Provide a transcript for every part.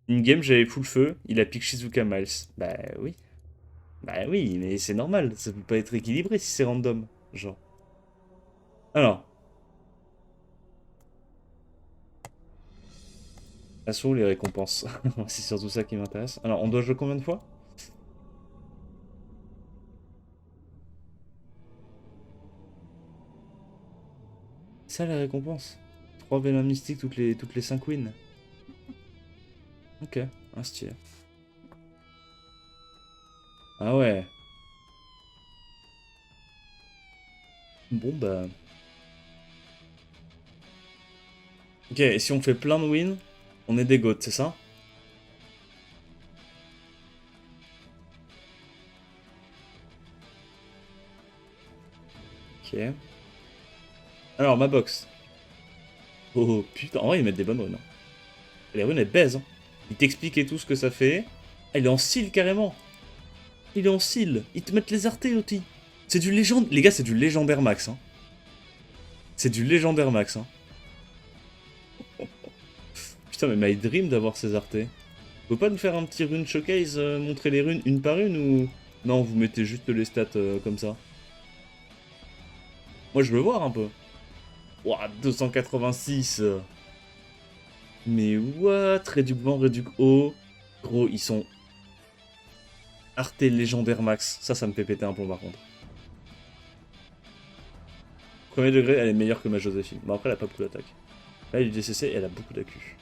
In-game, j'avais full feu, il a pique Shizuka Miles. Bah oui. Bah oui, mais c'est normal, ça peut pas être équilibré si c'est random. Genre. Alors, assaut les récompenses. C'est surtout ça qui m'intéresse. Alors, on doit jouer combien de fois? Ça, la récompense. 3 Venom Mystiques toutes les 5 wins. Ok, un style. Ah ouais. Bon bah. Ok, et si on fait plein de wins, on est des goats, c'est ça? Ok. Alors, ma box. Oh putain, en vrai, ils mettent des bonnes runes, hein. Les runes, elles baisent, hein. Ils t'expliquent et tout ce que ça fait. Ah, il est en seal carrément. Il est en seal. Ils te mettent les artés aussi. C'est du légende. Les gars, c'est du légendaire max, hein. C'est du légendaire max, hein. Putain, mais my dream d'avoir ces artés. Faut pas nous faire un petit rune showcase, montrer les runes une par une ou. Non, vous mettez juste les stats comme ça. Moi, je veux voir un peu. Ouah, 286. Mais what? Réduc vent, réduc eau. Gros, ils sont artés légendaire max. Ça me fait péter un plomb par contre. Premier degré, elle est meilleure que ma Joséphine. Bon, après, elle a pas beaucoup d'attaque. Là, il est du DCC et elle a beaucoup d'accu.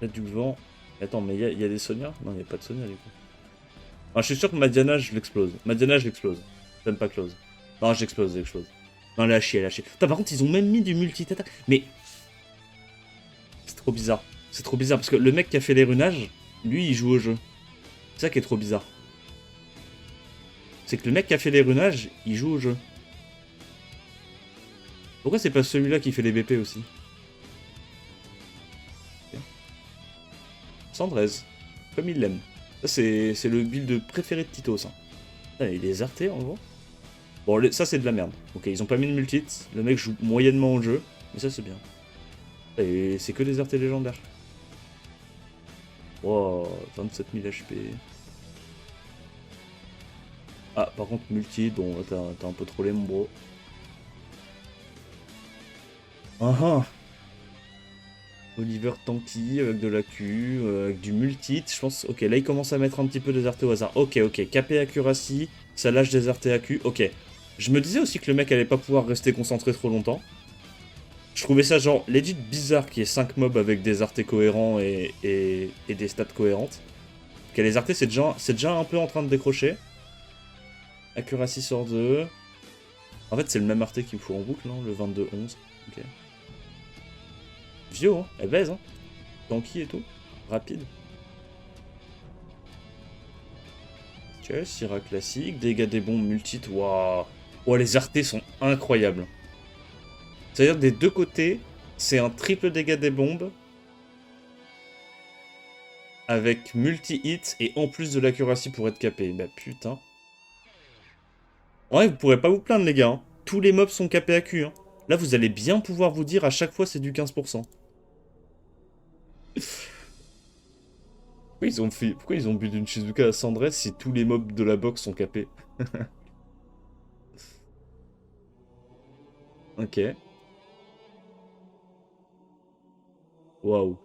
Là, du vent. Attends, mais il y a des Sonia? Non, il n'y a pas de Sonia du coup. Ah, je suis sûr que ma Diana, je l'explose. Ma Diana, je l'explose. J'aime pas close. Non, j'explose, j'explose. Non, elle a chier, elle a chier. Putain, par contre, ils ont même mis du multi-attaque. Mais c'est trop bizarre. C'est trop bizarre parce que le mec qui a fait les runages, lui, il joue au jeu. C'est ça qui est trop bizarre. C'est que le mec qui a fait les runages, il joue au jeu. Pourquoi c'est pas celui-là qui fait les BP aussi? Ok. Sandrez. Comme il l'aime. Ça, c'est le build préféré de Tito, ça. Putain, il est arté en gros. Bon, ça, c'est de la merde. Ok, ils ont pas mis de multit. Le mec joue moyennement au jeu. Mais ça, c'est bien. Et c'est que des artés légendaires. Wow, 27 000 HP. Ah, par contre, multi, bon, t'as un peu trollé, mon bro. Ah ah. Oliver Tanky avec de la Q, avec du multit, je pense. Ok, là il commence à mettre un petit peu des RT au hasard. Ok, ok, KP Accuracy, ça lâche des RT AQ. Ok. Je me disais aussi que le mec allait pas pouvoir rester concentré trop longtemps. Je trouvais ça genre legit bizarre qu'il y ait 5 mobs avec des RT cohérents et des stats cohérentes. Ok, les RT c'est déjà un peu en train de décrocher. Accuracy sort de. En fait, c'est le même RT qu'il me faut en boucle, non? Le 22-11. Ok. Vio, hein, elle baise, hein. Tanky et tout. Rapide. Ok, Syrah classique, dégâts des bombes multit, waouh. Oh, les artés sont incroyables. C'est-à-dire des deux côtés, c'est un triple dégâts des bombes avec multi-hit et en plus de l'accuracy pour être capé. Bah putain. Ouais, vous pourrez pas vous plaindre les gars, hein. Tous les mobs sont capés à Q, hein. Là, vous allez bien pouvoir vous dire à chaque fois c'est du 15%. Pourquoi ils ont bu d'une Shizuka à Sandress si tous les mobs de la box sont capés? Ok. Waouh.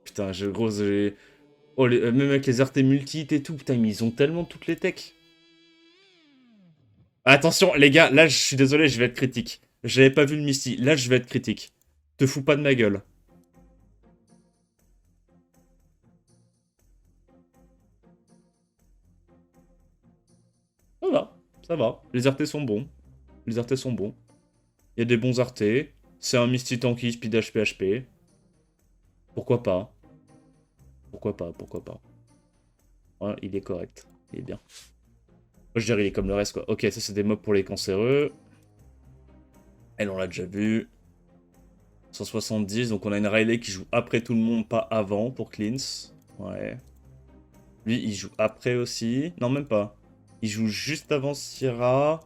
Putain, Oh, même avec les RT multi et tout, putain, mais ils ont tellement toutes les techs. Attention, les gars, là, je suis désolé, je vais être critique. J'avais pas vu le Misty, là, je vais être critique. Te fous pas de ma gueule. Ça va, ça va. Les RT sont bons. Les RT sont bons. Il y a des bons RT. C'est un Misty tanky, speed HP HP. Pourquoi pas? Pourquoi pas? Pourquoi pas? Ouais, il est correct. Il est bien. Moi, je dirais, il est comme le reste, quoi. Ok, ça, c'est des mobs pour les cancéreux. Elle, on l'a déjà vu. 170, donc on a une Riley qui joue après tout le monde, pas avant pour cleans. Ouais. Lui, il joue après aussi. Non, même pas. Il joue juste avant Syrah,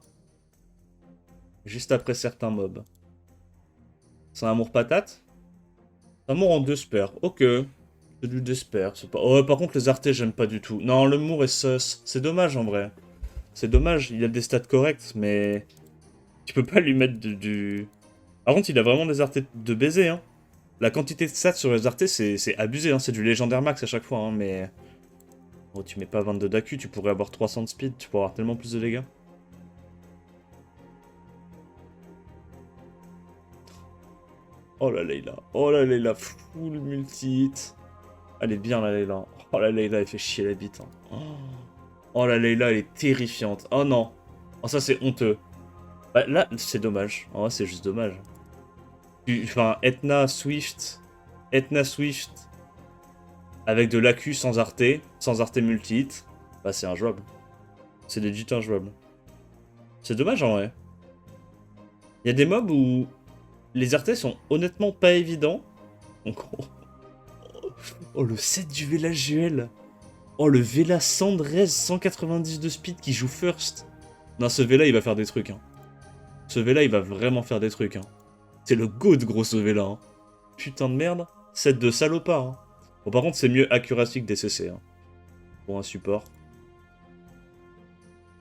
juste après certains mobs. C'est un amour patate? Amour en 2 spères. Ok. C'est du desper. Pas... Ouais, par contre, les artés, j'aime pas du tout. Non, le Moore est sus. C'est dommage, en vrai. C'est dommage. Il a des stats corrects, mais... Tu peux pas lui mettre du... Par contre, il a vraiment des artés de baiser, hein. La quantité de stats sur les artés, c'est abusé, hein. C'est du légendaire max à chaque fois, hein, mais... Oh, tu mets pas 22 d'AQ, tu pourrais avoir 300 de speed, tu pourrais avoir tellement plus de dégâts. Oh la Layla. Oh la Layla. Full multi-hit. Elle est bien, la Layla. Oh la Layla, elle fait chier la bite. Hein. Oh la Layla, elle est terrifiante. Oh non. Oh ça, c'est honteux. Bah, là, c'est dommage. En vrai, c'est juste dommage. Enfin, Etna Swift. Etna Swift. Avec de l'AQ sans arté multi-hit. Bah, c'est injouable. C'est legit injouable. C'est dommage en vrai. Il y a des mobs où les artés sont honnêtement pas évidents. Donc, oh, le set du Vela Juel. Oh, le Vela Sandrez 190 de speed qui joue first. Non, ce Vela, il va faire des trucs. Hein. Ce Vela, il va vraiment faire des trucs. Hein. C'est le GOAT, gros, ce Vela. Hein. Putain de merde. Set de salopard. Hein. Bon, par contre, c'est mieux accuracy que DCC. Hein. Pour un support.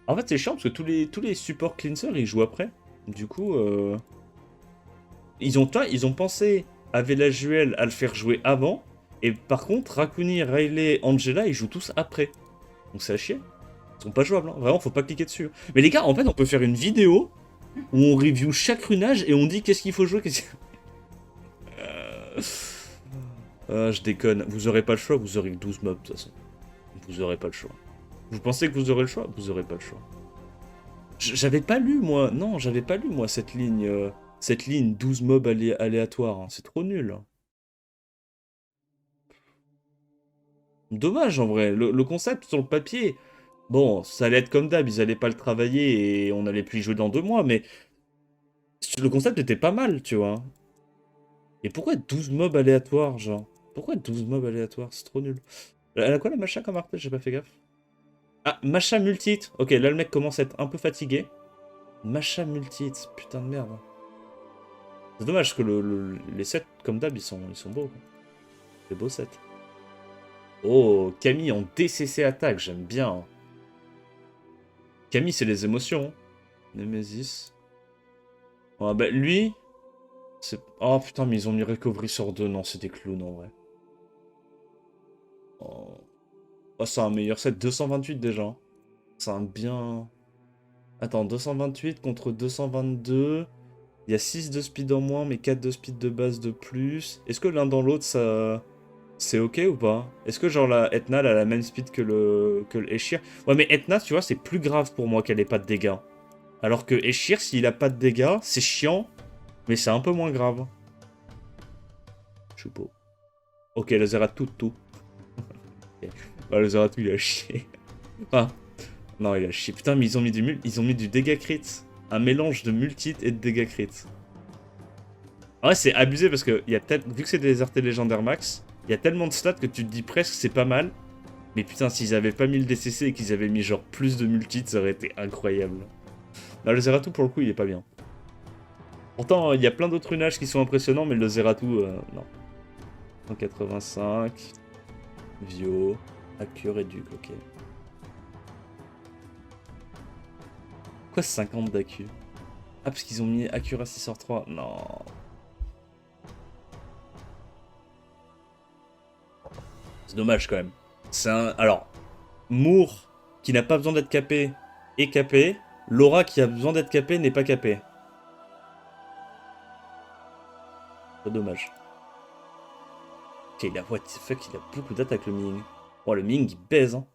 En fait, c'est chiant parce que tous les supports cleanser, ils jouent après. Du coup, ils ont pensé à Vela Juel à le faire jouer avant. Et par contre, Rakuni, Riley, Angela, ils jouent tous après. Donc c'est à chier. Ils sont pas jouables, hein. Vraiment, faut pas cliquer dessus. Mais les gars, en fait, on peut faire une vidéo où on review chaque runage et on dit qu'est-ce qu'il faut jouer, je déconne. Vous aurez pas le choix, vous aurez 12 mobs, de toute façon. Vous aurez pas le choix. Vous pensez que vous aurez le choix? Vous aurez pas le choix. J'avais pas lu, moi. Non, j'avais pas lu, moi, cette ligne. Cette ligne 12 mobs aléatoires. Hein. C'est trop nul. Dommage, en vrai. Le concept, sur le papier... Bon, ça allait être comme d'hab, ils allaient pas le travailler et on allait plus y jouer dans 2 mois, mais... Le concept était pas mal, tu vois. Et pourquoi 12 mobs aléatoires, genre? Pourquoi 12 mobs aléatoires? C'est trop nul. Elle a quoi la Macha comme artiste? J'ai pas fait gaffe. Ah, Macha multi-hit. Ok, là le mec commence à être un peu fatigué. Macha multi-hit, putain de merde. C'est dommage que les sets, comme d'hab, ils sont beaux. Des beaux sets. Oh, Camille en DCC attaque, j'aime bien. Camille, c'est les émotions. Nemesis. Oh, bah lui... Oh putain, mais ils ont mis Recovery sur 2. Non, c'est des clowns en vrai. Oh, oh c'est un meilleur set. 228 déjà. C'est un bien... Attends, 228 contre 222. Il y a 6 de speed en moins, mais 4 de speed de base de plus. Est-ce que l'un dans l'autre, ça... C'est ok ou pas? Est-ce que genre la Etna, elle a la même speed que le Eshir? Ouais, mais Etna, tu vois, c'est plus grave pour moi qu'elle ait pas de dégâts. Alors que Eshir, s'il a pas de dégâts, c'est chiant, mais c'est un peu moins grave. Choupeau. Ok, le Zeratou, tout. Okay. Bah, le Zeratou, il a chié. Ah, non, il a chié. Putain, mais ils ont mis du dégât crit. Un mélange de multi et de dégâts crit. En vrai, c'est abusé parce que, vu que c'est des artés légendaires max, il y a tellement de stats que tu te dis presque c'est pas mal. Mais putain, s'ils avaient pas mis le DCC et qu'ils avaient mis genre plus de multi, ça aurait été incroyable. Là, le Zeratou, pour le coup, il est pas bien. Pourtant, il y a plein d'autres runages qui sont impressionnants, mais le Zeratou, non. 185. Vio. Accure et Duc, ok. Pourquoi 50 d'AQ? Ah, parce qu'ils ont mis Accuracy sur 3. Non. C'est dommage quand même. C'est un... Alors, Moore, qui n'a pas besoin d'être capé, est capé. Laura, qui a besoin d'être capé, n'est pas capé. C'est dommage. Ok, il a what the fuck, il a beaucoup d'attaques le Ming. Oh, le Ming, il baise, hein.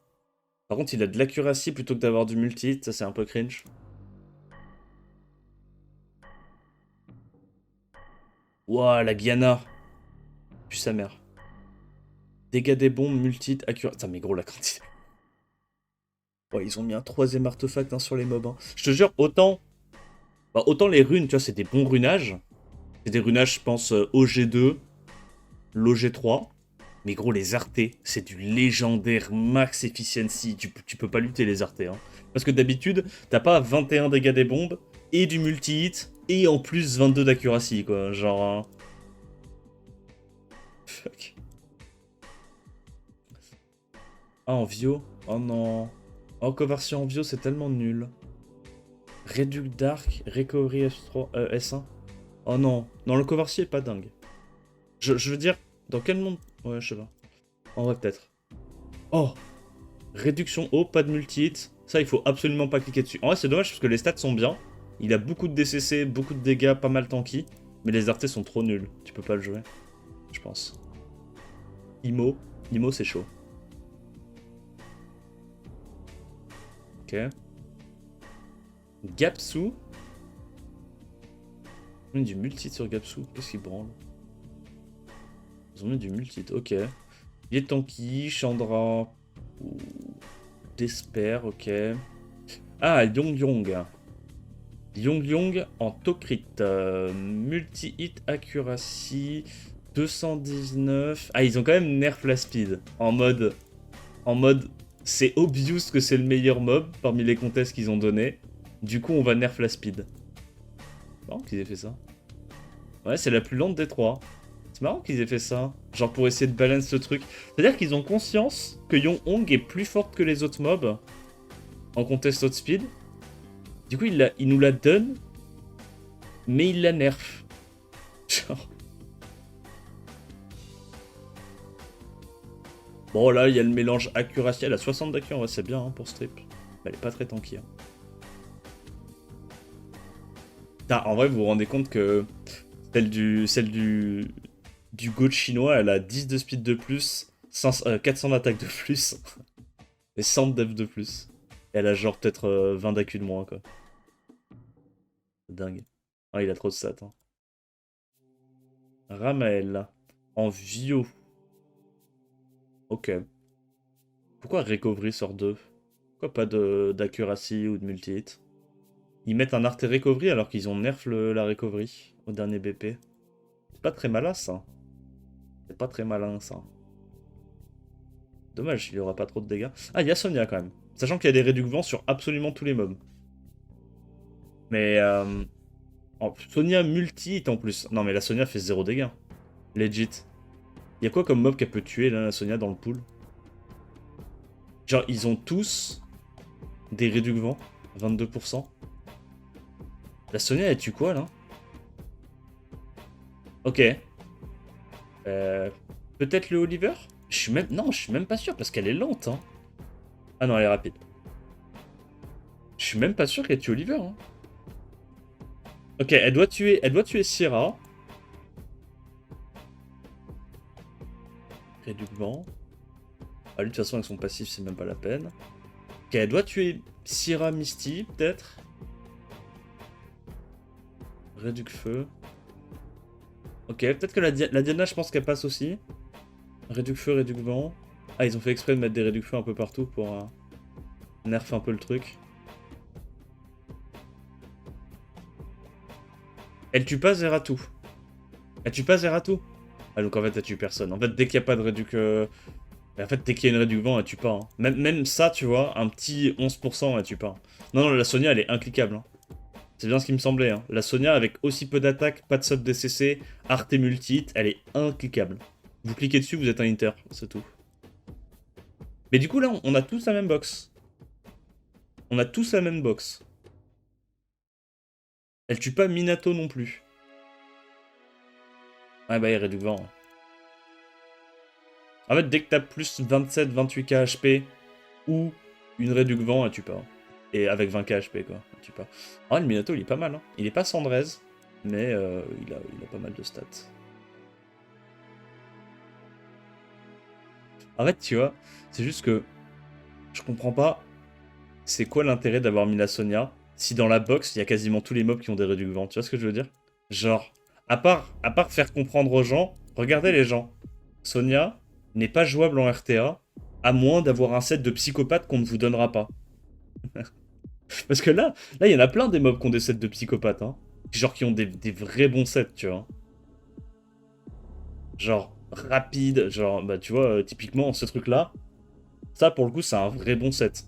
Par contre, il a de l'accuracy plutôt que d'avoir du multi, ça c'est un peu cringe. Ouah, la Guyana. Puis sa mère. Dégâts des bombes, multi, accuracy. Putain, mais gros, la quantité. Ouais, ils ont mis un 3ème artefact hein, sur les mobs. Hein. Je te jure, autant... Bah, autant les runes, tu vois, c'est des bons runages. C'est des runages, je pense, OG2, l'OG3. Mais gros, les artés, c'est du légendaire max efficiency. Tu peux pas lutter les artés. Hein. Parce que d'habitude, t'as pas 21 dégâts des bombes, et du multi-hit, et en plus 22 d'accuracy, quoi. Genre... fuck? Ah, en Vio? Oh non. Oh, conversion en Vio, c'est tellement nul. Reduc Dark, Recovery S3, S1. Oh non. Non, le Covercy est pas dingue. Je veux dire, dans quel monde... Ouais, je sais pas. En vrai, peut-être. Oh! Réduction haut, pas de multi-hit. Ça, il faut absolument pas cliquer dessus. En vrai, c'est dommage parce que les stats sont bien. Il a beaucoup de DCC, beaucoup de dégâts, pas mal tanky. Mais les artés sont trop nuls. Tu peux pas le jouer. Je pense. Imo. Imo, c'est chaud. Ok. Gapsu. Ils ont mis du multi sur Gapsu. Qu'est-ce qu'il branle? Ils ont mis du multi. Ok. Il est tanky, Chandra. Desper, ok. Ah, Yong Yong. Yong Yong en Tokrit. Multi-hit accuracy. 219. Ah, ils ont quand même nerf la speed. En mode. C'est obvious que c'est le meilleur mob parmi les contests qu'ils ont donné. Du coup, on va nerf la speed. C'est marrant qu'ils aient fait ça. Ouais, c'est la plus lente des trois. C'est marrant qu'ils aient fait ça. Genre pour essayer de balance le truc. C'est-à-dire qu'ils ont conscience que Yong-Hong est plus forte que les autres mobs en contest outspeed. Du coup, il nous la donne, mais il la nerf. Genre. Bon, là, il y a le mélange accuracy. Elle a 60 d'accu, ouais, c'est bien hein, pour strip. Mais elle est pas très tanky. Hein. Putain, en vrai, vous vous rendez compte que celle du GOAT chinois, elle a 10 de speed de plus, 400 d'attaque de plus, et 100 de def de plus. Elle a genre peut-être 20 d'accu de moins, quoi. Dingue. Ah, il a trop de stats. Hein. Ramael. En Vio. Ok. Pourquoi Recovery sort 2? Pourquoi pas d'accuracy ou de multi-hit? Ils mettent un art et Recovery alors qu'ils ont nerf la Recovery au dernier BP. C'est pas très malin, ça. C'est pas très malin, ça. Dommage, il aura pas trop de dégâts. Ah, il y a Sonia, quand même. Sachant qu'il y a des réducs vent sur absolument tous les mobs. Mais... Sonia multi-hit en plus. Non, mais la Sonia fait 0 dégâts. Legit. Il y a quoi comme mob qu'elle peut tuer, là, la Sonia, dans le pool? Genre, ils ont tous des réducs vent. 22%. La Sonia, elle tue quoi, là? Ok. Peut-être le Oliver? Non, je suis même pas sûr, parce qu'elle est lente, hein. Ah non, elle est rapide. Je suis même pas sûr qu'elle tue Oliver, hein. Ok, elle doit tuer Sierra. Réduc vent. Ah, lui, de toute façon, avec son passif, c'est même pas la peine. Ok, elle doit tuer Sierra Misty, peut-être. Réduc feu. Ok, peut-être que la Diana, je pense qu'elle passe aussi. Réduc feu, réduc vent. Ah, ils ont fait exprès de mettre des réducs feu un peu partout pour nerf un peu le truc. Elle tue pas Zeratou. Elle tue pas Zeratou. Ah, donc en fait, elle tue personne. En fait, dès qu'il n'y a pas de réduc... En fait, dès qu'il y a une réduc vent, elle tue pas. Hein. Même ça, tu vois, un petit 11%, elle tue pas. Non, non, la Sonia, elle est incliquable. Hein. C'est bien ce qui me semblait. Hein. La Sonia, avec aussi peu d'attaque, pas de sub DCC, art et multi-hit, elle est incliquable. Vous cliquez dessus, vous êtes un inter, c'est tout. Mais du coup, là, on a tous la même box. On a tous la même box. Elle tue pas Minato non plus. Ah bah, il réduit vent. Ouais. En fait, dès que t'as plus 27-28k HP ou une réduc vent, elle tue pas. Et avec 20k HP, quoi. Elle tue pas. Ah, le Minato, il est pas mal. Hein. Il est pas Sandrez, mais il a pas mal de stats. En fait, tu vois, c'est juste que je comprends pas c'est quoi l'intérêt d'avoir mis la Sonia si dans la box, il y a quasiment tous les mobs qui ont des réducs vent. Tu vois ce que je veux dire? Genre, à part faire comprendre aux gens, regardez les gens. Sonia n'est pas jouable en RTA, à moins d'avoir un set de psychopathes qu'on ne vous donnera pas. Parce que là, il y en a plein des mobs qui ont des sets de psychopathes, hein. Genre qui ont des vrais bons sets, tu vois. Genre, rapide, genre, bah tu vois, typiquement, ce truc-là, ça, pour le coup, c'est un vrai bon set.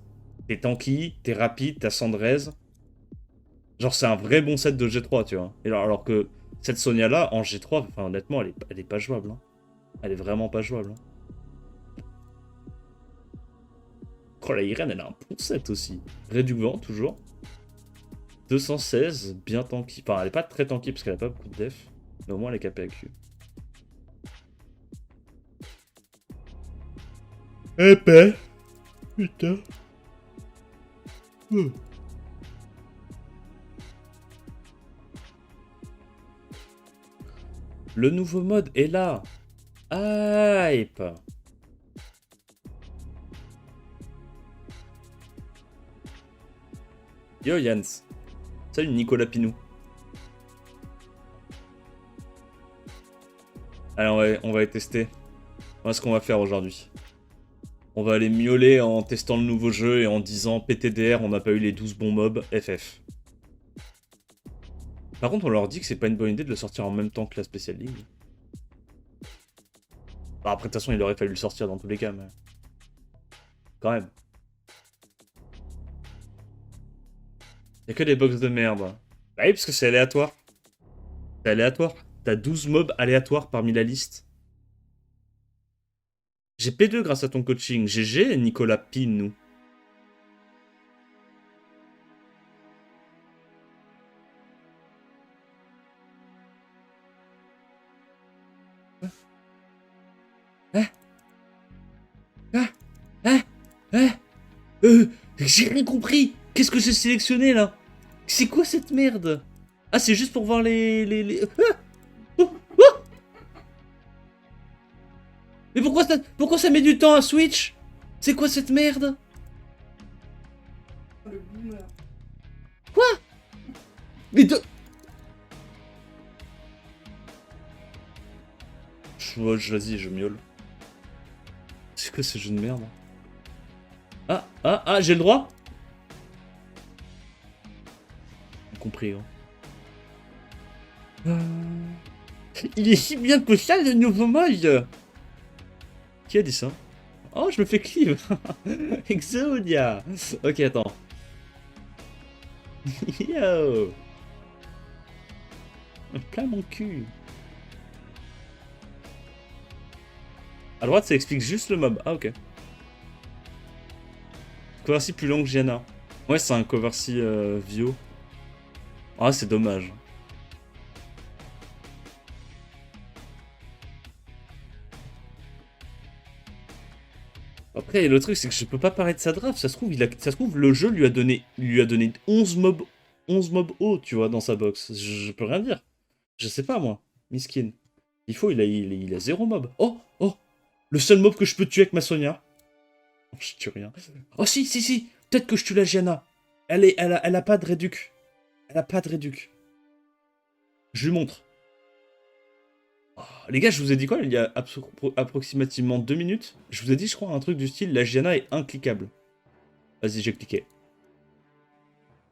T'es tanky, t'es rapide, t'as Sandrez. Genre, c'est un vrai bon set de G3, tu vois. Et alors que cette Sonia-là, en G3, enfin, honnêtement, elle est pas jouable. Hein. Elle est vraiment pas jouable. Hein. Oh, la Irène, elle a un bon set aussi. Réduisant, toujours. 216, bien tanky. Enfin, elle est pas très tanky parce qu'elle a pas beaucoup de def. Mais au moins, elle est KPAQ. Épais. Putain. Le nouveau mode est là. Hype. Yo Yans. Salut Nicolas Pinou. Allez, on va les tester. Voilà ce qu'on va faire aujourd'hui. On va aller miauler en testant le nouveau jeu et en disant PTDR, on n'a pas eu les 12 bons mobs, FF. Par contre, on leur dit que c'est pas une bonne idée de le sortir en même temps que la Special League. Bah, après, de toute façon, il aurait fallu le sortir dans tous les cas, mais... Quand même. Y'a que des box de merde. Bah oui, parce que c'est aléatoire. C'est aléatoire. T'as 12 mobs aléatoires parmi la liste. J'ai P2 grâce à ton coaching. GG, Nicolas Pinou. Hein? Hein? Hein? Hein? J'ai rien compris. Qu'est-ce que j'ai sélectionné là? C'est quoi cette merde? Ah, c'est juste pour voir les... Ah! Oh! Oh! Mais pourquoi ça met du temps à switch? C'est quoi cette merde? Le boomer. Quoi? Mais de... Vas-y, je miaule. C'est quoi ce jeu de merde? Ah, j'ai le droit? J'ai compris, hein. Il est si bien que ça, le nouveau mode. Qui a dit ça? Oh, je me fais cleave. Exodia. Ok, attends. Yo. Plein mon cul. À droite, ça explique juste le mob. Ah, ok. Covercy plus long que Gianna. Ouais, c'est un Covercy Vio. Ah, c'est dommage. Après, le truc, c'est que je peux pas parler de sa draft. Ça se trouve, ça se trouve le jeu lui a donné 11 mobs hauts, tu vois, dans sa box. Je peux rien dire. Je sais pas, moi. Miskin. Il a 0 mob. Oh! Le seul mob que je peux tuer avec ma Sonia. Je tue rien. Oh, si! Peut-être que je tue la Gianna. Elle a pas de réduc. Elle a pas de réduc. Je lui montre. Oh, les gars, je vous ai dit quoi il y a approximativement 2 minutes? Je vous ai dit, je crois, un truc du style, la Gianna est incliquable. Vas-y, j'ai cliqué.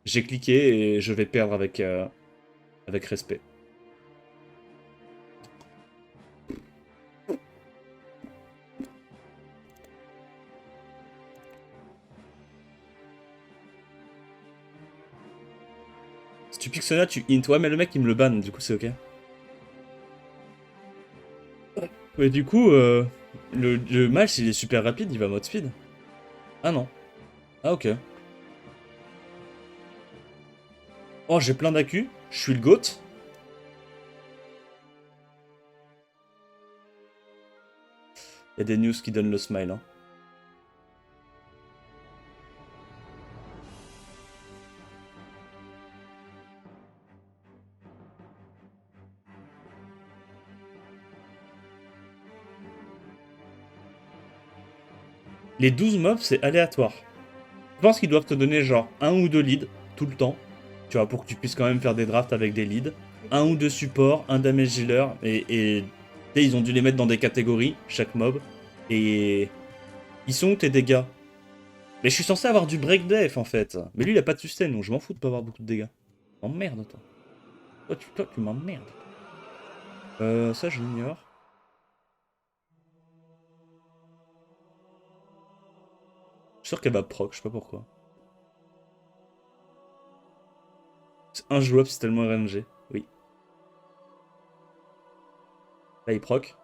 J'ai cliqué et je vais perdre avec respect. Si tu piques Sonia, tu int. Ouais, mais le mec, il me le banne, du coup, c'est ok. Ouais, du coup, le match, il est super rapide, il va mode speed. Ah non. Ah, ok. Oh, j'ai plein d'accu. Je suis le GOAT. Il y a des news qui donnent le smile, hein. Les 12 mobs, c'est aléatoire. Je pense qu'ils doivent te donner genre 1 ou 2 leads tout le temps. Tu vois, pour que tu puisses quand même faire des drafts avec des leads. 1 ou 2 supports, un damage healer. Et ils ont dû les mettre dans des catégories, chaque mob. Et ils sont où tes dégâts? Mais je suis censé avoir du break def en fait. Mais lui il a pas de sustain, donc je m'en fous de pas avoir beaucoup de dégâts. M'emmerde toi. Toi tu m'emmerdes. Ça je l'ignore. Je suis sûr qu'elle va proc, je sais pas pourquoi. C'est injouable, c'est tellement RNG. Oui. Là il proc.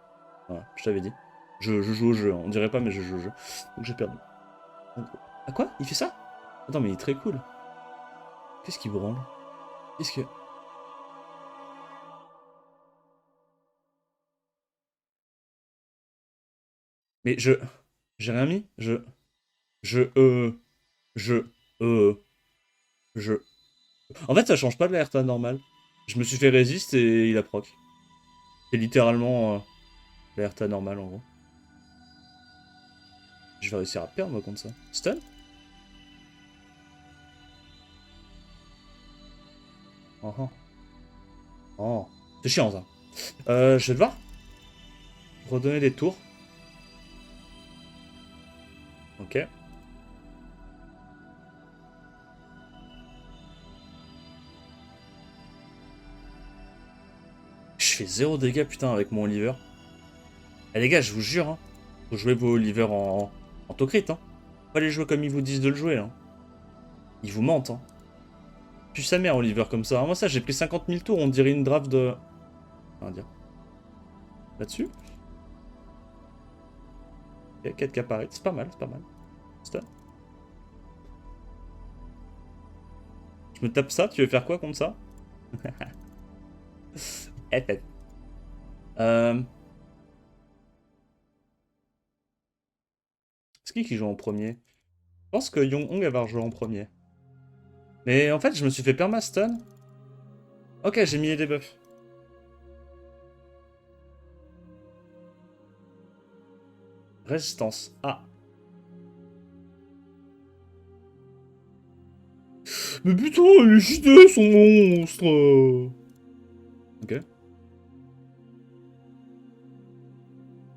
Voilà, je t'avais dit. Je joue au jeu, hein. On dirait pas, mais je joue au jeu. Donc j'ai perdu. Donc... Ah quoi? Il fait ça? Attends, mais il est très cool. Qu'est-ce qu'il branle? Qu'est-ce que... Mais je... J'ai rien mis? Je... Je... Je... En fait, ça change pas de la RTA normale. Je me suis fait résiste et il a proc. C'est littéralement la RTA normale, en gros. Je vais réussir à perdre, moi, contre ça. Stun? Oh, oh. Oh. C'est chiant, ça. Je vais devoir redonner des tours. Ok. Je fais 0 dégâts, putain, avec mon Oliver. Eh, les gars, je vous jure, hein. Faut jouer vos Oliver en tocrit, hein. Pas les jouer comme ils vous disent de le jouer, hein. Ils vous mentent, hein. Puis sa mère, Oliver, comme ça. Moi, ça, j'ai pris 50 000 tours, on dirait une draft de... Enfin, dire. Là-dessus. Ok, 4 qui apparaissent. C'est pas mal, c'est pas mal. Stun. Je me tape ça, tu veux faire quoi contre ça? FF. C'est qui joue en premier? Je pense que Young-Hong va rejouer en premier. Mais en fait, je me suis fait perma-stun. Ok, j'ai mis les debuffs. Résistance. Ah. Mais putain, il est cheaté, son monstre. Ok.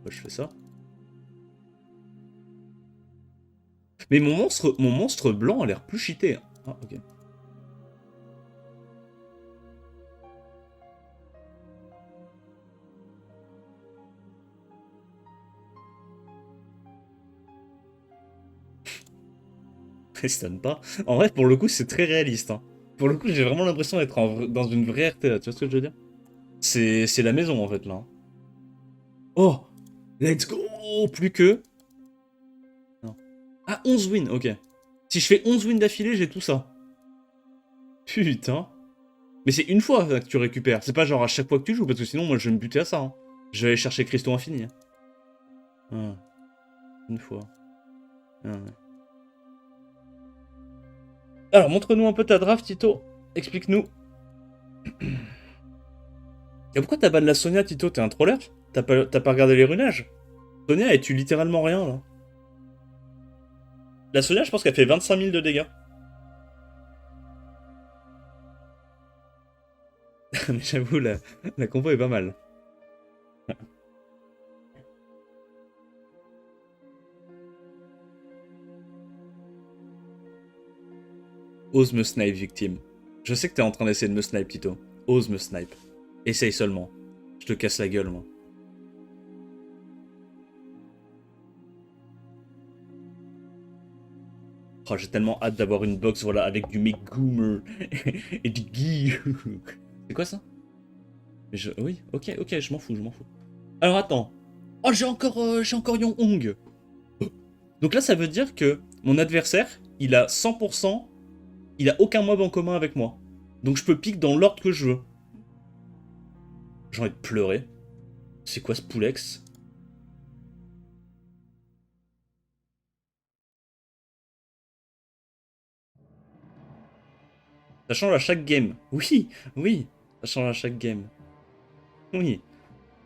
Bah, je fais ça. Mais mon monstre blanc a l'air plus cheaté. Ah, ok. Il stun pas. En vrai, pour le coup, c'est très réaliste, hein. Pour le coup, j'ai vraiment l'impression d'être dans une vraie RTA. Tu vois ce que je veux dire? C'est la maison, en fait, là. Oh! Let's go! Plus que... Non. Ah, 11 wins, ok. Si je fais 11 wins d'affilée, j'ai tout ça. Putain. Mais c'est une fois que tu récupères. C'est pas genre à chaque fois que tu joues, parce que sinon, moi, je vais me buter à ça, hein. Je vais aller chercher Cristaux Infini, hein. Ah, une fois. Ah, ouais. Alors, montre-nous un peu ta draft, Tito. Explique-nous. Et pourquoi t'as ban la Sonia, Tito? T'es un troller? T'as pas regardé les runages? Sonia, elle tue littéralement rien, là. La Sonia, je pense qu'elle fait 25 000 de dégâts. Mais j'avoue, la compo est pas mal. Ose me snipe, victime. Je sais que t'es en train d'essayer de me snipe, Tito. Ose me snipe. Essaye seulement. Je te casse la gueule, moi. Oh, j'ai tellement hâte d'avoir une box, voilà, avec du Megoomer et du Guy. C'est quoi ça? Oui, ok, ok, je m'en fous, je m'en fous. Alors attends. Oh, j'ai encore Young Hong. Donc là, ça veut dire que mon adversaire, il a 100%, il a aucun mob en commun avec moi. Donc je peux pique dans l'ordre que je veux. J'ai envie de pleurer. C'est quoi ce Poulex? Ça change à chaque game. Oui, oui, ça change à chaque game. Oui.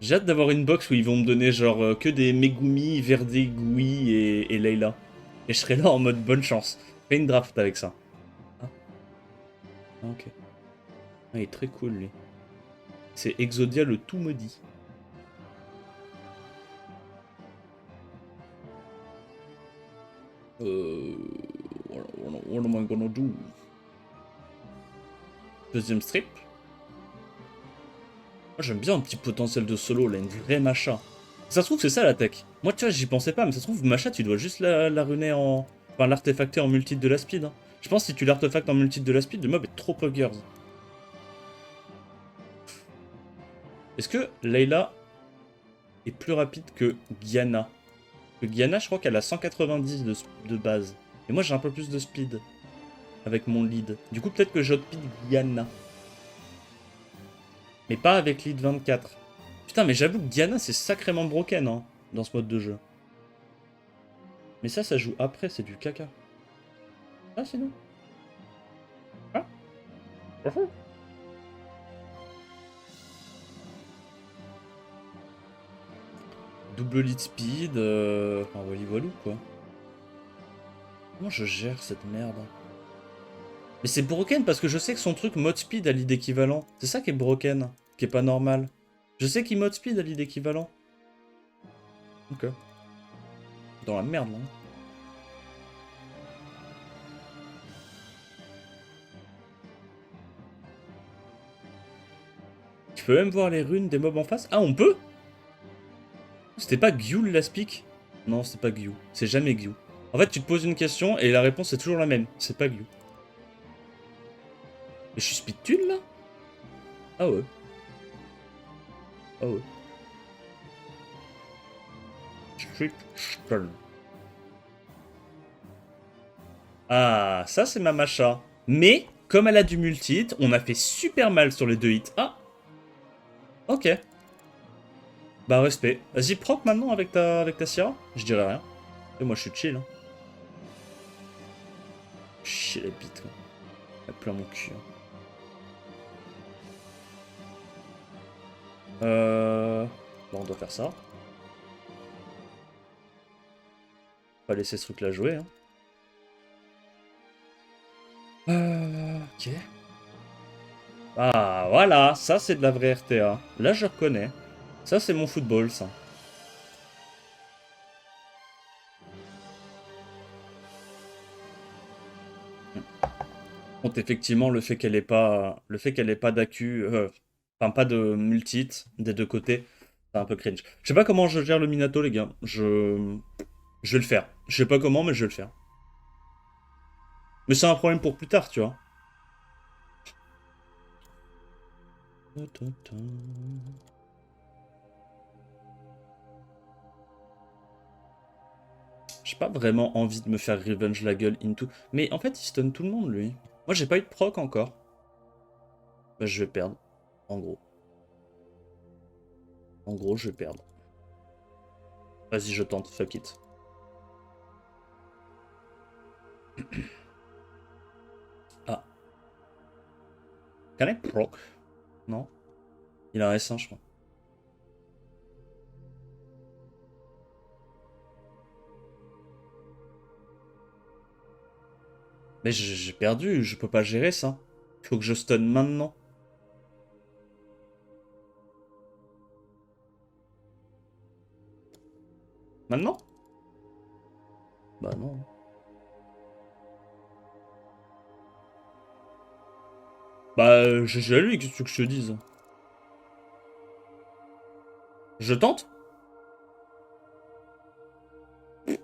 J'ai hâte d'avoir une box où ils vont me donner genre que des Megumi, Verdigui et Layla. Et je serai là en mode bonne chance. Fais une draft avec ça. Ah, ok. Ah, il est très cool lui. C'est Exodia le tout maudit. What am I gonna do? Deuxième strip. Moi j'aime bien un petit potentiel de solo là, une vraie macha. Ça se trouve c'est ça la tech. Moi tu vois j'y pensais pas, mais ça se trouve macha tu dois juste la runer en... Enfin l'artefacter en multite de la speed. Hein. Je pense que si tu l'artefactes en multite de la speed, le mob est trop puggers. Est-ce que Layla... est plus rapide que Guyana. Que Guyana, je crois qu'elle a 190 de base. Et moi, j'ai un peu plus de speed avec mon lead. Du coup, peut-être que j'outpeed Guyana. Mais pas avec lead 24. Putain, mais j'avoue que Guyana, c'est sacrément broken hein, dans ce mode de jeu. Mais ça joue après, c'est du caca. Ah, c'est nous. Ah, double lead speed, enfin, voilà quoi. Comment je gère cette merde? Mais c'est broken parce que je sais que son truc mode speed a lead équivalent. C'est ça qui est broken, qui est pas normal. Je sais qu'il mode speed a lead équivalent. Ok. Dans la merde là. Tu peux même voir les runes des mobs en face. Ah, on peut? C'était pas Gyul la speak? Non, c'est pas Gyu. C'est jamais Gyu. En fait, tu te poses une question et la réponse est toujours la même. C'est pas Gyu. Mais je suis speed thune là? Ah ouais. Ah ouais. Street Stun. Ah, ça c'est ma Macha. Mais, comme elle a du multi-hit, on a fait super mal sur les deux hits. Ah, ok. Bah respect. Vas-y, proc maintenant avec ta Sierra. Je dirais rien. Et moi je suis chill. Hein. Chier la bite. Quoi. Elle plein mon cul. Hein. Bon, on doit faire ça. Pas laisser ce truc là jouer. Hein. Ok. Ah, voilà, ça c'est de la vraie RTA. Là je reconnais. Ça c'est mon football, ça. Contre effectivement le fait qu'elle ait pas d'accu, enfin pas de multi-hit des deux côtés, c'est un peu cringe. Je sais pas comment je gère le Minato les gars. Je vais le faire. Je sais pas comment mais je vais le faire. Mais c'est un problème pour plus tard, tu vois. J'ai pas vraiment envie de me faire revenge la gueule into. Mais en fait, il stun tout le monde, lui. Moi, j'ai pas eu de proc encore. Bah, je vais perdre. En gros. En gros, je vais perdre. Vas-y, je tente. Fuck it. Ah. Can I proc? Non? Il a un S1, je crois. Mais j'ai perdu. Je peux pas gérer ça. Il faut que je stun maintenant. Maintenant? Bah non. Bah, j'ai lui, qu'est-ce que je te dise? Je tente? Je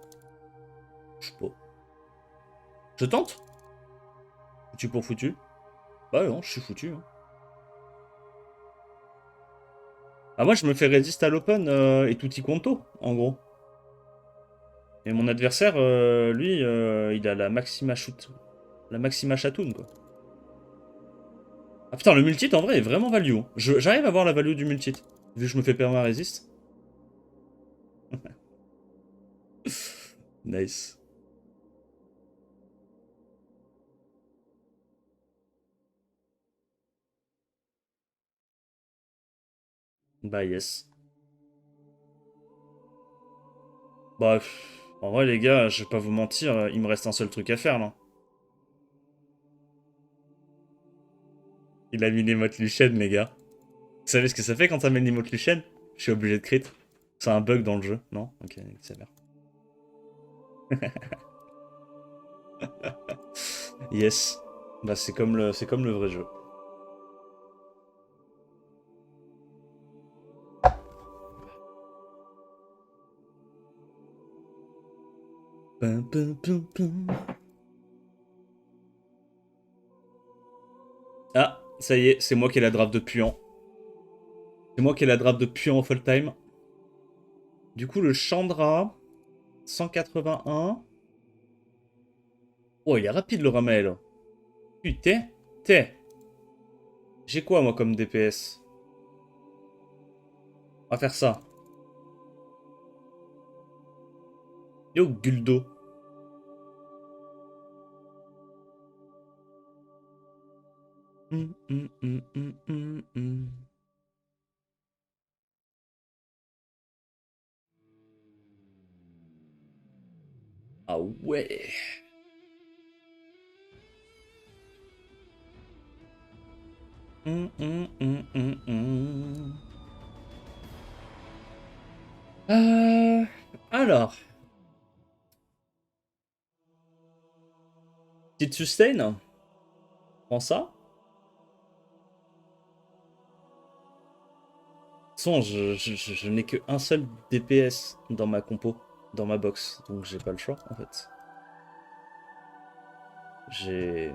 sais pas. Je tente? Foutu pour foutu? Bah non, je suis foutu. Hein. Ah, moi, je me fais résiste à l'open et tutti quanto, en gros. Et mon adversaire, lui, il a la Maxima Shoot. La Maxima Chatoun, quoi. Ah putain, le multit, en vrai, est vraiment value. Hein. J'arrive à voir la value du multit. Vu que je me fais perma résiste. Nice. Bah yes. Bah, en vrai, les gars, je vais pas vous mentir, il me reste un seul truc à faire, là. Il a mis l'émote Lucienne, les gars. Vous savez ce que ça fait quand ça met l'émote Lucienne? Je suis obligé de crit. C'est un bug dans le jeu, non? Ok, c'est bien. Yes. Bah, c'est comme le vrai jeu. Pum, pum, pum, pum. Ah, ça y est, c'est moi qui ai la draft de puant. C'est moi qui ai la draft de puant en full time. Du coup, le Chandra, 181. Oh, il est rapide le Ramael. Putain, t'es. J'ai quoi moi comme DPS? On va faire ça. Yo, Guldo. Hum, hum, hum, hum, hum, hum. Ah ouais. Hum. Alors, petite sustain. Prends ça. De toute façon, je n'ai qu'un seul DPS dans ma compo, dans ma box, donc j'ai pas le choix en fait. J'ai.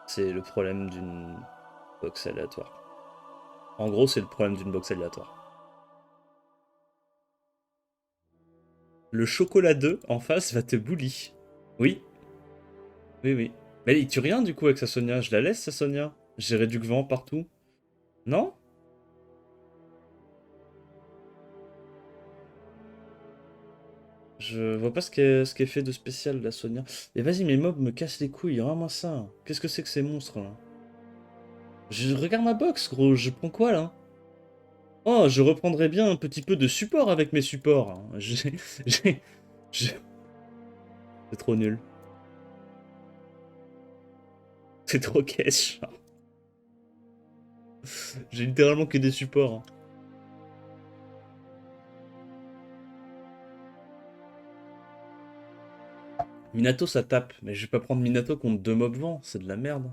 C'est le problème d'une box aléatoire. En gros, c'est le problème d'une box aléatoire. Le chocolat 2 en face va te bully. Oui, oui, oui. Mais il tue rien du coup avec sa Sonia. Je la laisse sa Sonia. J'ai réduit vent partout. Non? Je vois pas ce qu'elle fait de spécial la Sonia. Et vas-y, mes mobs me cassent les couilles, rends-moi ça. Qu'est-ce que c'est que ces monstres là? Je regarde ma box, gros, je prends quoi là? Oh, je reprendrais bien un petit peu de support avec mes supports, hein. J'ai- j'ai- C'est trop nul. C'est trop cash. J'ai littéralement que des supports, hein. Minato ça tape, mais je vais pas prendre Minato contre deux mobs vent, c'est de la merde.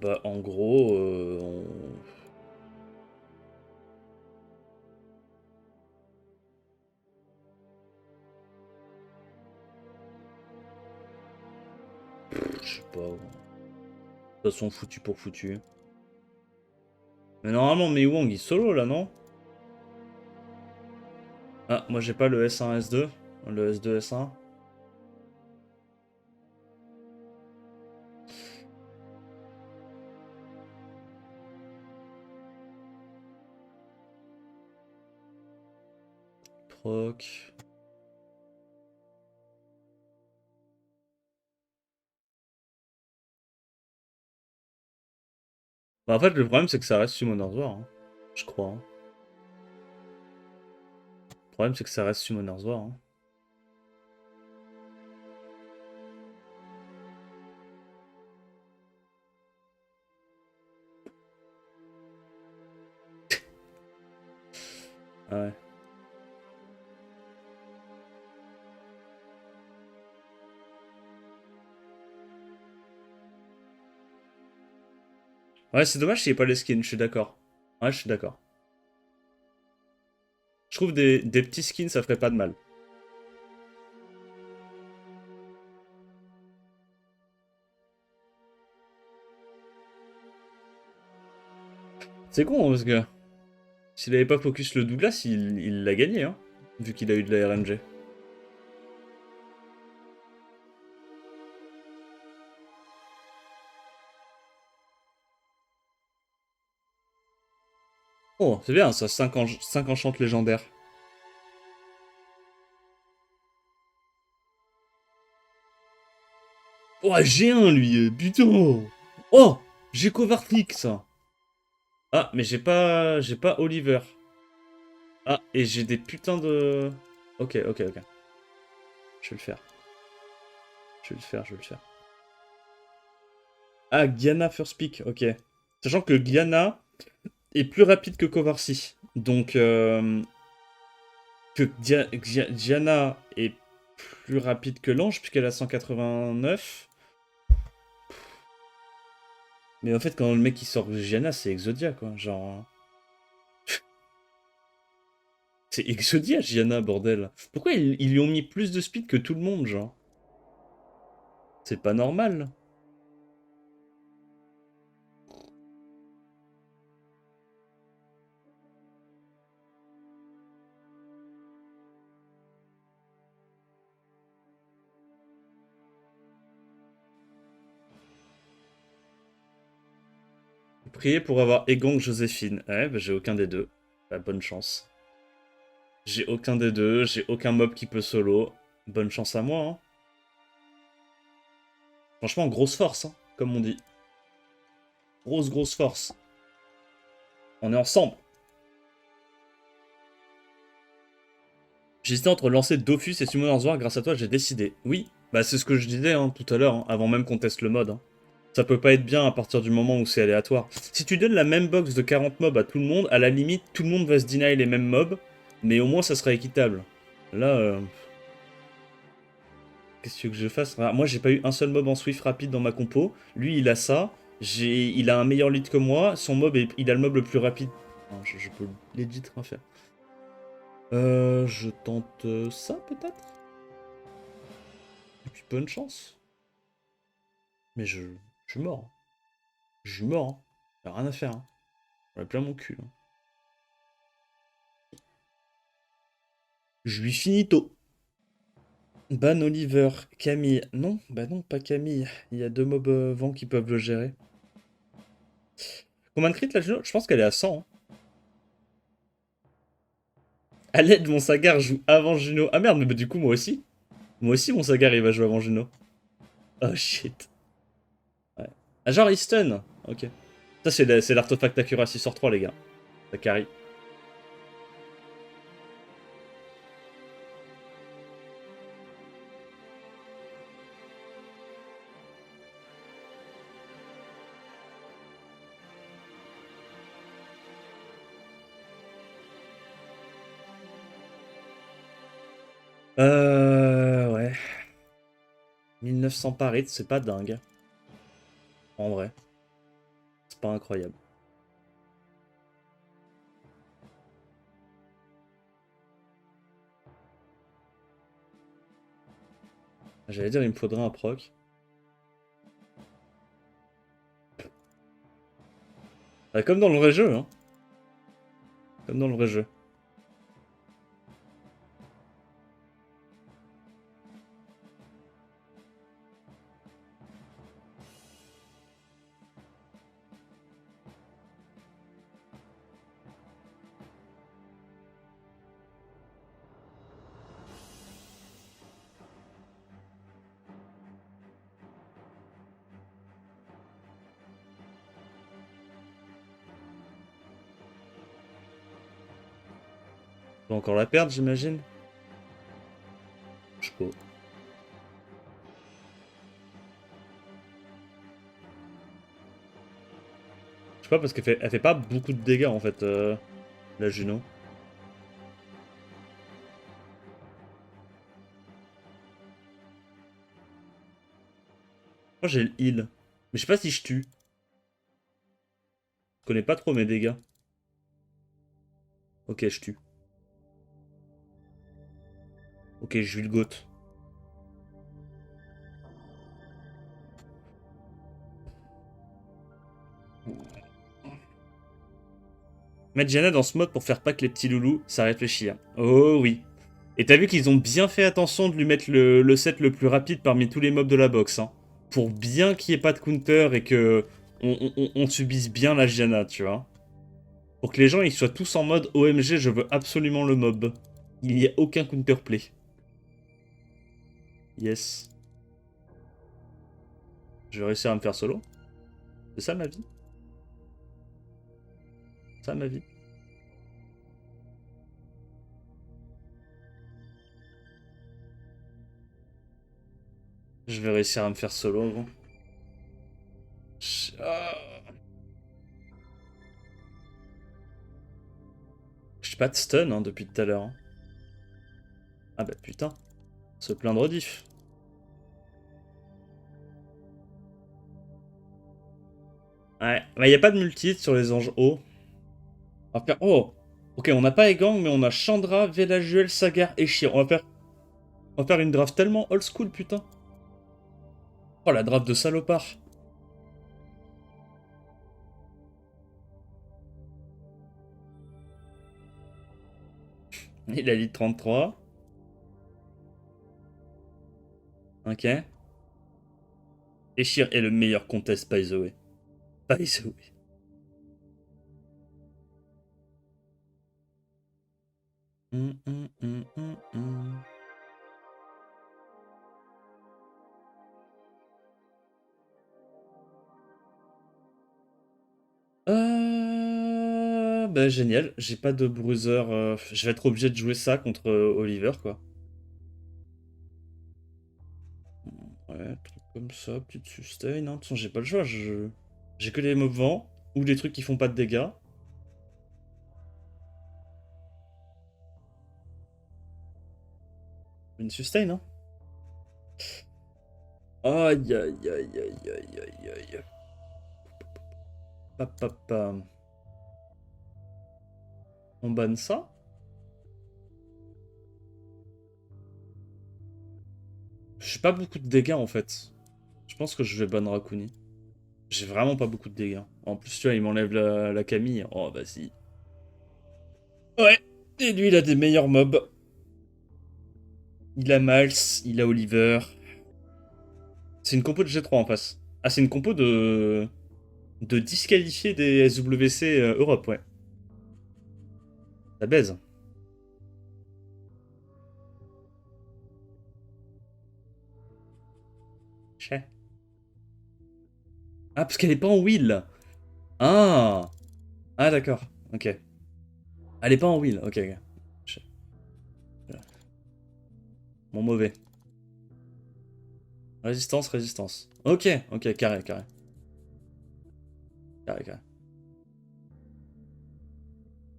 Bah en gros, je sais pas. De toute façon, foutu pour foutu. Mais normalement, Mei Wang il solo là, non? Ah, moi j'ai pas le S1, S2. Le S2, S1. Proc. Bah, en fait, le problème c'est que ça reste Summoner's War, hein. Je crois, hein. Le problème c'est que ça reste Summoner's War, hein. Ah ouais. Ouais, c'est dommage s'il n'y a pas les skins, je suis d'accord. Ouais, je suis d'accord. Je trouve des petits skins, ça ferait pas de mal. C'est con, hein, parce que s'il avait pas focus le Douglas, il l'a gagné, hein, vu qu'il a eu de la RNG. Oh, c'est bien ça, 5 enchantes légendaires. Oh, j'ai un lui, putain. Oh, j'ai Kovartlik, ça. Ah, mais j'ai pas Oliver. Ah, et j'ai des putains de... Ok, ok, ok. Je vais le faire. Je vais le faire, je vais le faire. Ah, Guyana First Pick, ok. Sachant que Guyana est plus rapide que Kovarsi. Donc, que Diana est plus rapide que l'ange, puisqu'elle a 189. Mais en fait, quand le mec il sort Gianna, c'est Exodia, quoi. Genre. C'est Exodia, Gianna, bordel. Pourquoi ils lui ont mis plus de speed que tout le monde, genre? C'est pas normal. Priez pour avoir Egon Joséphine. Ouais, bah j'ai aucun des deux. Bah, bonne chance. J'ai aucun des deux, j'ai aucun mob qui peut solo. Bonne chance à moi, hein. Franchement, grosse force, hein, comme on dit. Grosse force. On est ensemble. J'hésitais entre lancer Dofus et Summoner's War, grâce à toi, j'ai décidé. Oui, bah c'est ce que je disais hein, tout à l'heure, hein, avant même qu'on teste le mode. Hein. Ça peut pas être bien à partir du moment où c'est aléatoire. Si tu donnes la même box de 40 mobs à tout le monde, à la limite, tout le monde va se deny les mêmes mobs, mais au moins ça sera équitable. Là, qu'est-ce que tu veux que je fasse? Ah, moi, j'ai pas eu un seul mob en Swift rapide dans ma compo. Lui, il a ça. Il a un meilleur lead que moi. Son mob, il a le mob le plus rapide. Non, je peux legit rien faire. Je tente ça, peut-être? Et puis, bonne chance. Mais je suis mort. Hein. Je suis mort. Hein. Y'a rien à faire. Hein. J'en ai plein mon cul. Hein. Je lui finito. Ban Oliver. Camille. Non, bah non, pas Camille. Il y a deux mobs vent qui peuvent le gérer. Combien de crit là, je pense qu'elle est à 100. Hein. À l'aide, mon Sagar joue avant Juno. Ah merde, mais bah, du coup, moi aussi. Moi aussi, mon Sagar, il va jouer avant Juno. Oh shit. Ouais. Ah, genre, il stun. Ok. Ça, c'est l'artefact Acura 6 sur 3, les gars. Ça carry. Ouais. 1900 paris, c'est pas dingue. En vrai. C'est pas incroyable. J'allais dire, il me faudrait un proc. Ah, comme dans le vrai jeu, hein. Comme dans le vrai jeu. On va encore la perdre, j'imagine. Je sais pas. Je sais pas, parce elle fait pas beaucoup de dégâts, en fait, la Juno. Moi, j'ai le heal. Mais je sais pas si je tue. Je connais pas trop mes dégâts. Ok, je tue. Ok, je vis le goat. Mettre Diana dans ce mode pour faire pas que les petits loulous, ça réfléchit. Hein. Oh oui. Et t'as vu qu'ils ont bien fait attention de lui mettre le set le plus rapide parmi tous les mobs de la box. Hein. Pour bien qu'il n'y ait pas de counter et que on subisse bien la Diana, tu vois. Pour que les gens ils soient tous en mode OMG, je veux absolument le mob. Il n'y a aucun counterplay. Yes. Je vais réussir à me faire solo. C'est ça ma vie. C'est ça ma vie. Je vais réussir à me faire solo, gros. Ah. Je suis pas de stun hein, depuis tout à l'heure. Hein. Ah bah putain. Se plaindre diff. Ouais, bah y a pas de multi sur les anges hauts. Oh, Ok, on n'a pas Egang, mais on a Chandra, Velajuel, Sagar et Shir. On va faire une draft tellement old school, putain. Oh, la draft de salopard. Il a lit 33. Ok. Et Shir est le meilleur contest, by the way. By the way. Hum, hum, hum, hum, hum. Bah, génial. J'ai pas de bruiser. Je vais être obligé de jouer ça contre Oliver, quoi. Ouais, truc comme ça, petite sustain. Hein. De toute façon, j'ai pas le choix. J'ai que des mobs vent ou des trucs qui font pas de dégâts. Une sustain, hein. Aïe, aïe, aïe, aïe, aïe, aïe, aïe. Pap, pap, pam. On banne ça. J'ai pas beaucoup de dégâts, en fait. Je pense que je vais ban Rakuni. J'ai vraiment pas beaucoup de dégâts. En plus, tu vois, il m'enlève la Camille. Oh, vas-y. Ouais. Et lui, il a des meilleurs mobs. Il a Miles, il a Oliver. C'est une compo de G3 en face. Ah, c'est une compo de disqualifier des SWC Europe, ouais. Ça baise. Chais. Ah, parce qu'elle est pas en wheel. Ah. Ah, d'accord. Ok. Elle est pas en wheel. Ok, ok. Chais. Mon mauvais. Résistance, résistance. Ok, ok, carré, carré. Carré, carré.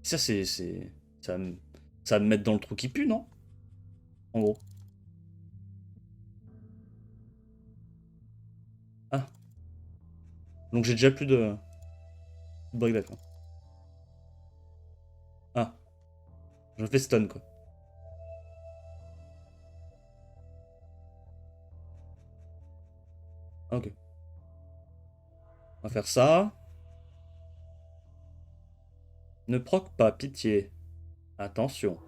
Ça, Ça va ça va me mettre dans le trou qui pue, non? En gros. Ah. Donc j'ai déjà plus de breakback, quoi. Ah. Je me fais stun, quoi. Ok. On va faire ça. Ne proc pas, pitié. Attention.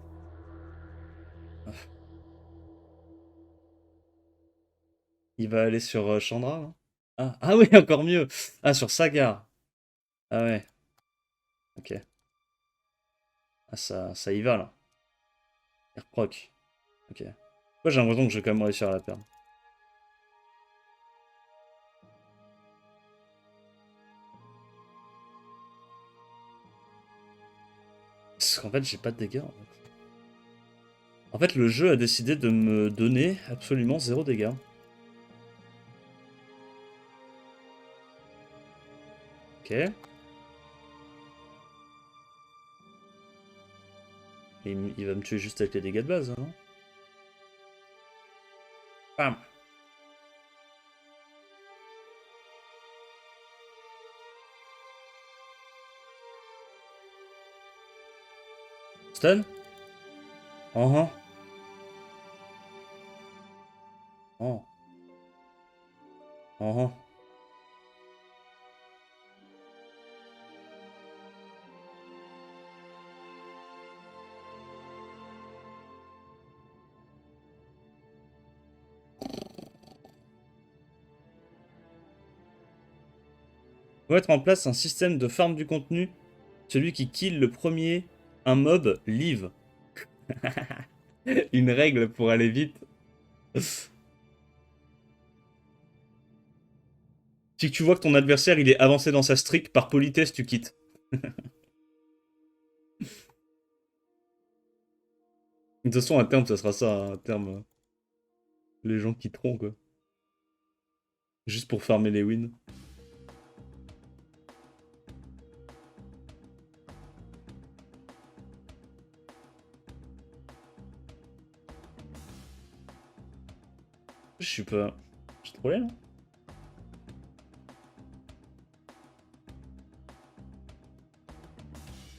Il va aller sur Chandra, là. Ah. Ah oui, encore mieux. Ah, sur Sagar. Ah ouais, ok. Ah, ça y va, là. Air proc. Ok. Moi, j'ai l'impression que je vais quand même réussir à la perdre. Parce qu'en fait, j'ai pas de dégâts, en fait. En fait, le jeu a décidé de me donner absolument zéro dégâts. Ok. Et il va me tuer juste avec les dégâts de base, hein, non? Bam. Stun? Oh, oh. Oh. Oh, oh. Faut mettre en place un système de farm du contenu. Celui qui kill le premier un mob, live. Une règle pour aller vite. Si tu vois que ton adversaire il est avancé dans sa streak, par politesse tu quittes. De toute façon, à terme, ça sera ça. À terme, les gens quitteront, quoi. Juste pour farmer les wins. Je suis pas... J'ai trop là.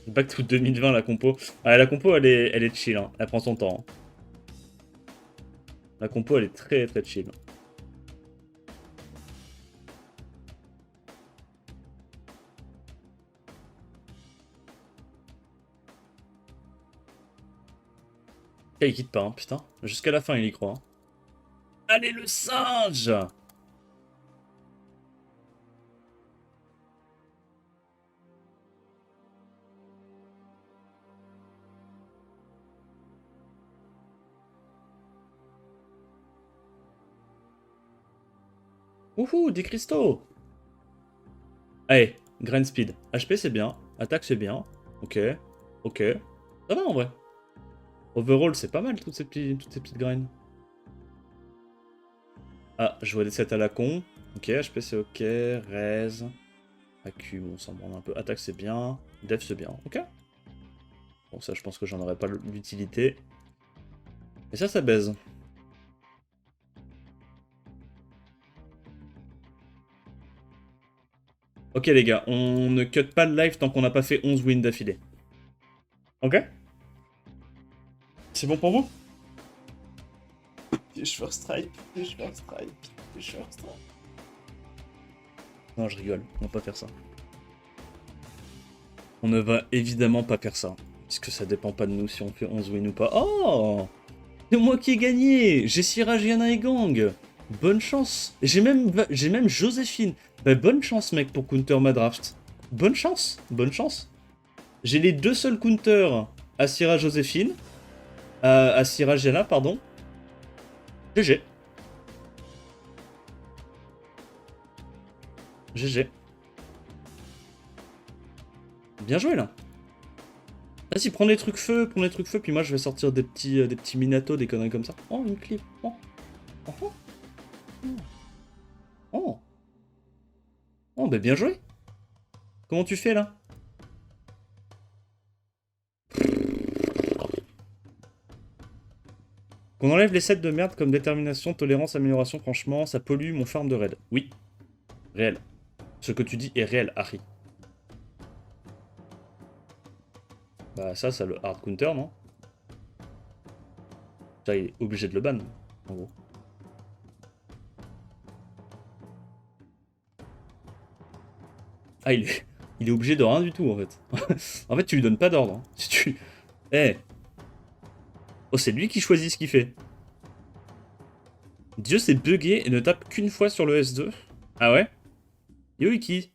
Back to 2020 la compo. Ah, la compo elle est chill, hein. Elle prend son temps. Hein. La compo elle est très très chill. Ah, il quitte pas, hein, putain. Jusqu'à la fin il y croit. Hein. Allez le singe! Wouhou, des cristaux! Allez, Grind Speed. HP c'est bien, attaque c'est bien. Ok, ok. Ça va en vrai. Overall c'est pas mal toutes ces petites grinds. Ah, je vois des sets à la con. Ok, HP c'est ok, Raise. AQ, on s'en branle un peu. Attaque c'est bien, Def c'est bien, ok. Bon ça je pense que j'en aurais pas l'utilité. Et ça baise. Ok les gars, on ne cut pas le live tant qu'on n'a pas fait 11 wins d'affilée. Ok? C'est bon pour vous? Fish first strike, fish first strike, fish first strike. Non, je rigole, on va pas faire ça. On ne va évidemment pas faire ça. Puisque ça dépend pas de nous si on fait 11 wins ou pas. Oh! C'est moi qui ai gagné! J'ai Siraj, Yana et Gang! Bonne chance! J'ai même Joséphine! Bah, bonne chance, mec, pour counter ma draft. Bonne chance! Bonne chance! J'ai les deux seuls counters à Syrah Joséphine. À Syrah Yana, pardon. GG. GG. Bien joué, là. Vas-y, prends les trucs feu, puis moi je vais sortir des petits Minato, des conneries comme ça. Oh, une clip. Oh. Oh. Oh. Oh. Oh, bah bien joué. Comment tu fais, là? Qu'on enlève les sets de merde comme détermination, tolérance, amélioration, franchement, ça pollue mon farm de raid. Oui. Réel. Ce que tu dis est réel, Harry. Bah ça le hard counter, non? Ça, il est obligé de le ban, en gros. Ah, il est obligé de rien du tout, en fait. En fait, tu lui donnes pas d'ordre. Hein. Si tu... Eh. Oh, c'est lui qui choisit ce qu'il fait. Dieu s'est bugué et ne tape qu'une fois sur le S2. Ah ouais? Yoiki.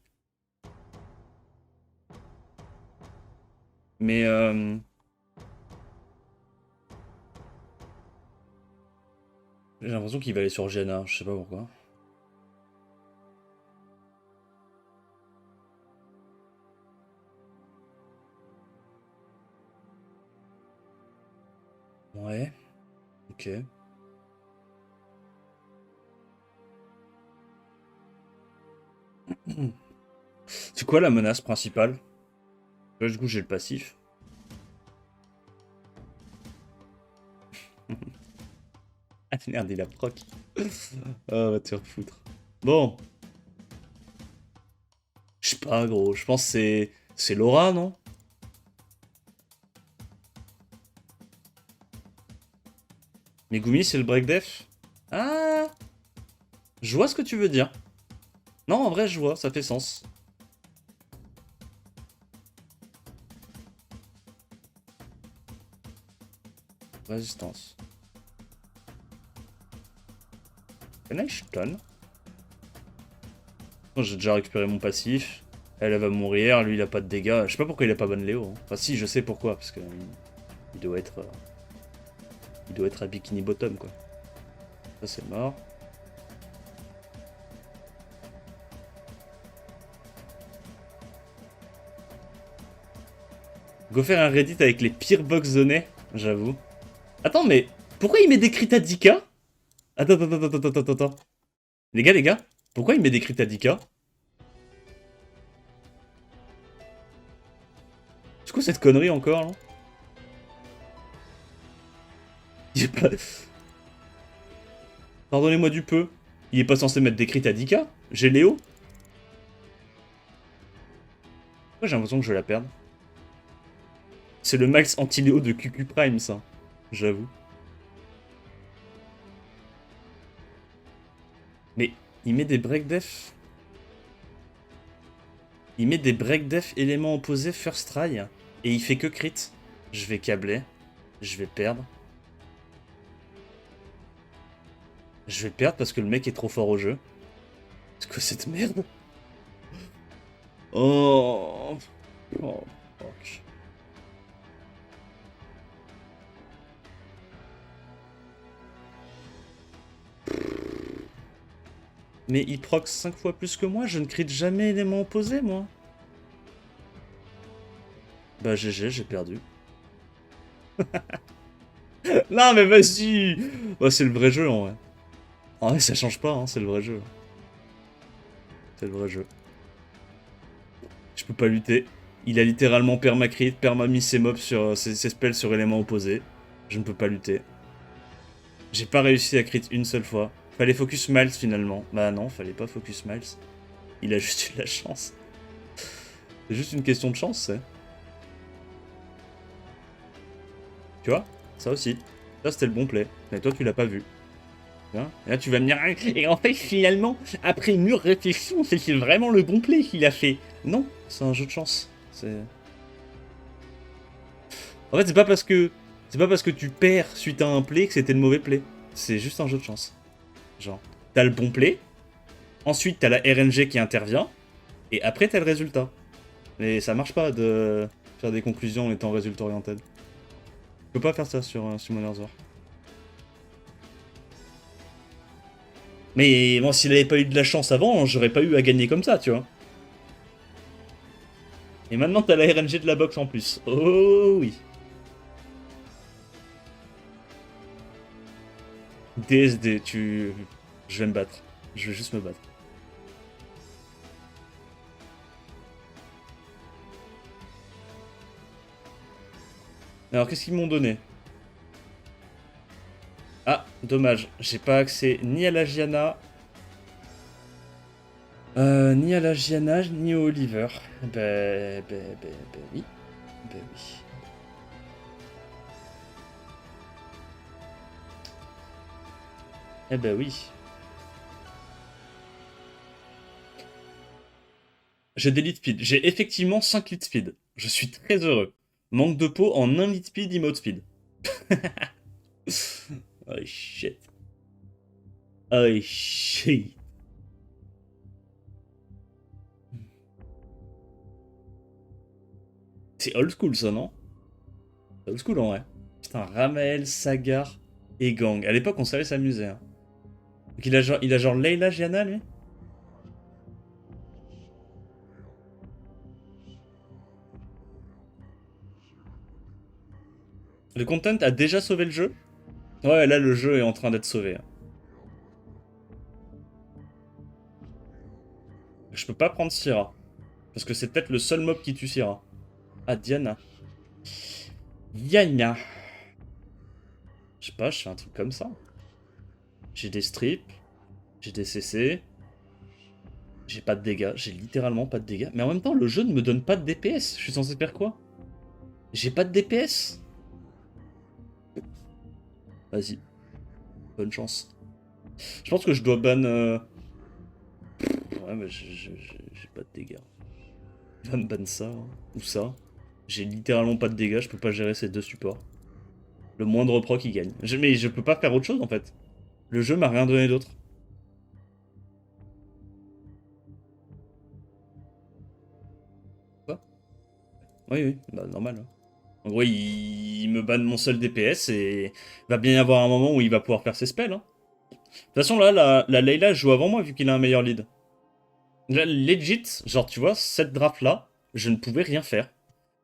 Mais j'ai l'impression qu'il va aller sur Jenna, je sais pas pourquoi. Ouais. Ok. C'est quoi la menace principale? Là, du coup, j'ai le passif. Ah merde, il a proc. Oh, va te faire foutre. Bon. Je sais pas, gros. Je pense que c'est Laura, non? Megumi, c'est le break def? Ah! Je vois ce que tu veux dire. Non, en vrai, je vois, ça fait sens. Résistance. Can I stun? J'ai déjà récupéré mon passif. Elle va mourir, lui il a pas de dégâts. Je sais pas pourquoi il a pas bonne Léo. Hein. Enfin si, je sais pourquoi, parce que il doit être... il doit être à Bikini Bottom, quoi. Ça c'est mort. Go faire un Reddit avec les pires box zonés, j'avoue. Attends, mais pourquoi il met des crits à 10k? Attends. Les gars, pourquoi il met des crits à 10k? C'est quoi cette connerie encore, là? Il est pas... Pardonnez-moi du peu. Il est pas censé mettre des crits à 10k? J'ai Léo? Pourquoi j'ai l'impression que je vais la perdre? C'est le max anti-Léo de QQ Prime, ça. J'avoue. Mais il met des break def. Il met des break def éléments opposés first try. Et il fait que crit. Je vais câbler. Je vais perdre. Je vais perdre parce que le mec est trop fort au jeu. C'est quoi cette merde? Oh. Oh, fuck. Mais il proc 5 fois plus que moi, je ne crit jamais élément opposé, moi. Bah GG, j'ai perdu. Non mais vas-y. Bah, c'est le vrai jeu en vrai. En vrai ça change pas, hein, c'est le vrai jeu. C'est le vrai jeu. Je peux pas lutter. Il a littéralement permacrit, perma-mis ses mobs sur ses spells sur éléments opposés. Je ne peux pas lutter. J'ai pas réussi à crit une seule fois. Fallait focus Miles finalement. Bah non, fallait pas focus Miles. Il a juste eu de la chance. C'est juste une question de chance, c'est. Tu vois? Ça aussi. Ça c'était le bon play. Mais toi tu l'as pas vu. Hein, et là tu vas me dire, et en fait finalement, après une mûre réflexion, c'est vraiment le bon play qu'il a fait. Non, c'est un jeu de chance. C'est... En fait, c'est pas parce que tu perds suite à un play que c'était le mauvais play. C'est juste un jeu de chance. Genre, t'as le bon play, ensuite t'as la RNG qui intervient, et après t'as le résultat. Mais ça marche pas de faire des conclusions en étant résultat oriented. Tu peux pas faire ça sur Summoner's War. Mais bon, s'il avait pas eu de la chance avant, j'aurais pas eu à gagner comme ça, tu vois. Et maintenant t'as la RNG de la box en plus. Oh oui. DSD, tu... Je vais me battre. Je vais juste me battre. Alors, qu'est-ce qu'ils m'ont donné? Ah, dommage. J'ai pas accès ni à la Gianna, ni à la Gianna, ni au Oliver. Oui. Ben oui. Eh ben oui. J'ai des lead speed. J'ai effectivement 5 lead speed. Je suis très heureux. Manque de peau en 1 lead speed, emote speed. Oh shit. Oh shit. C'est old school ça, non? C'est old school en vrai. Putain, Ramael, Sagar et Gang. À l'époque, on savait s'amuser. Hein. Donc il a genre Leila Gianna, lui? Le content a déjà sauvé le jeu? Ouais, là, le jeu est en train d'être sauvé. Hein. Je peux pas prendre Syrah. Parce que c'est peut-être le seul mob qui tue Syrah. Ah, Diana. Diana. Je sais pas, je fais un truc comme ça. J'ai des strips. J'ai des CC. J'ai pas de dégâts. J'ai littéralement pas de dégâts. Mais en même temps, le jeu ne me donne pas de DPS. Je suis censé faire quoi? J'ai pas de DPS. Vas-y. Bonne chance. Je pense que je dois ban... Ouais, mais j'ai pas de dégâts. Il va me ban ça. Hein. Ou ça. J'ai littéralement pas de dégâts. Je peux pas gérer ces deux supports. Le moindre proc, il gagne. Mais je peux pas faire autre chose, en fait. Le jeu m'a rien donné d'autre. Quoi? Oui, oui, bah normal. Hein. En gros, il me banne mon seul DPS et va bien y avoir un moment où il va pouvoir faire ses spells. Hein. De toute façon, là, la Layla joue avant moi vu qu'il a un meilleur lead. Là, legit, genre, tu vois, cette draft-là, je ne pouvais rien faire.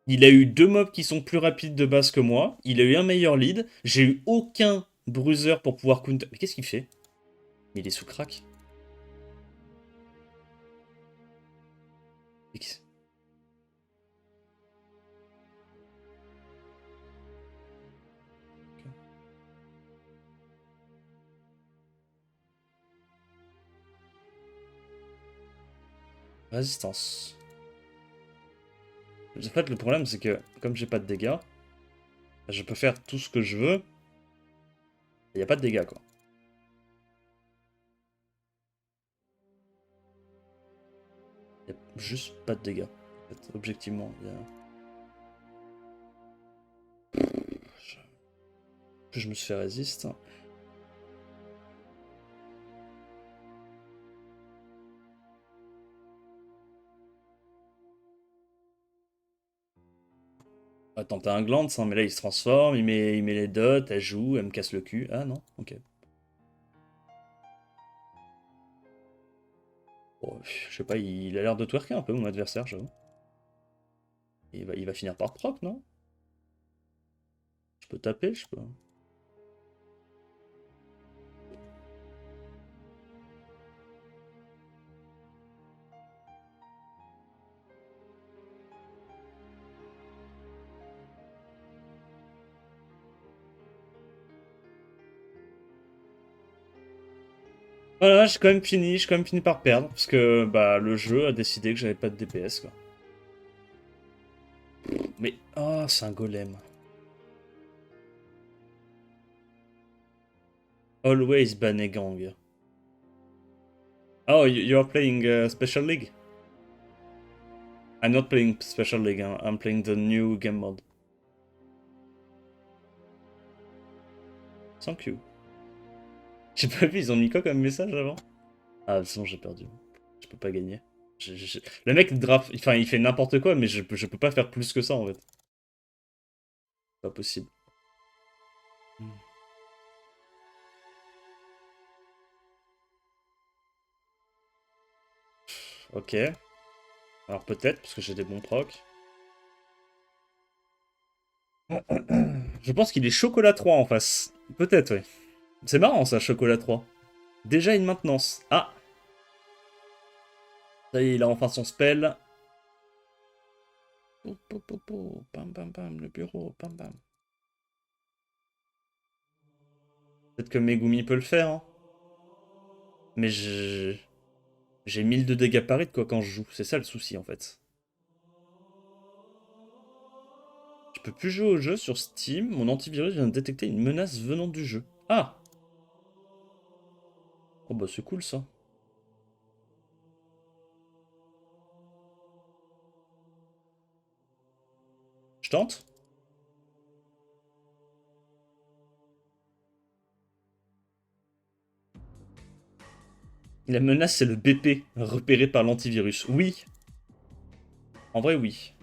Il a eu deux mobs qui sont plus rapides de base que moi. Il a eu un meilleur lead. J'ai eu aucun bruiser pour pouvoir counter. Mais qu'est-ce qu'il fait? Il est sous crack. Résistance. En fait, le problème, c'est que comme j'ai pas de dégâts, je peux faire tout ce que je veux. Il n'y a pas de dégâts, quoi. Il n'y a juste pas de dégâts. En fait, objectivement, il y a... Je me suis fait résiste. Attends, t'as un glande, hein, mais là il se transforme, il met les dots, elle joue, elle me casse le cul. Ah non, ok. Bon, je sais pas, il a l'air de twerker un peu mon adversaire, j'avoue. Il va finir par proc, non? Je peux taper, je peux. Voilà, j'ai quand même fini par perdre, parce que bah le jeu a décidé que j'avais pas de DPS, quoi. Mais, oh, c'est un golem. Always Banegang. Oh, you are playing Special League? I'm not playing Special League, hein. I'm playing the new game mode. Thank you. J'ai pas vu, ils ont mis quoi comme message avant? Ah, sinon j'ai perdu. Je peux pas gagner. Le mec draft, enfin il fait n'importe quoi, mais je peux pas faire plus que ça en fait. Pas possible. Ok. Alors peut-être, parce que j'ai des bons procs. Je pense qu'il est chocolat 3 en face. Peut-être, oui. C'est marrant ça, chocolat 3. Déjà une maintenance. Ah! Ça y est, il a enfin son spell. Pam pam pam, le bureau, pam pam. Peut-être que Megumi peut le faire, hein. Mais j'ai 1000 de dégâts par hit quoi quand je joue. C'est ça le souci en fait. Je peux plus jouer au jeu sur Steam. Mon antivirus vient de détecter une menace venant du jeu. Ah! Oh bah c'est cool ça. Je tente? La menace c'est le BP, repéré par l'antivirus. Oui. En vrai oui.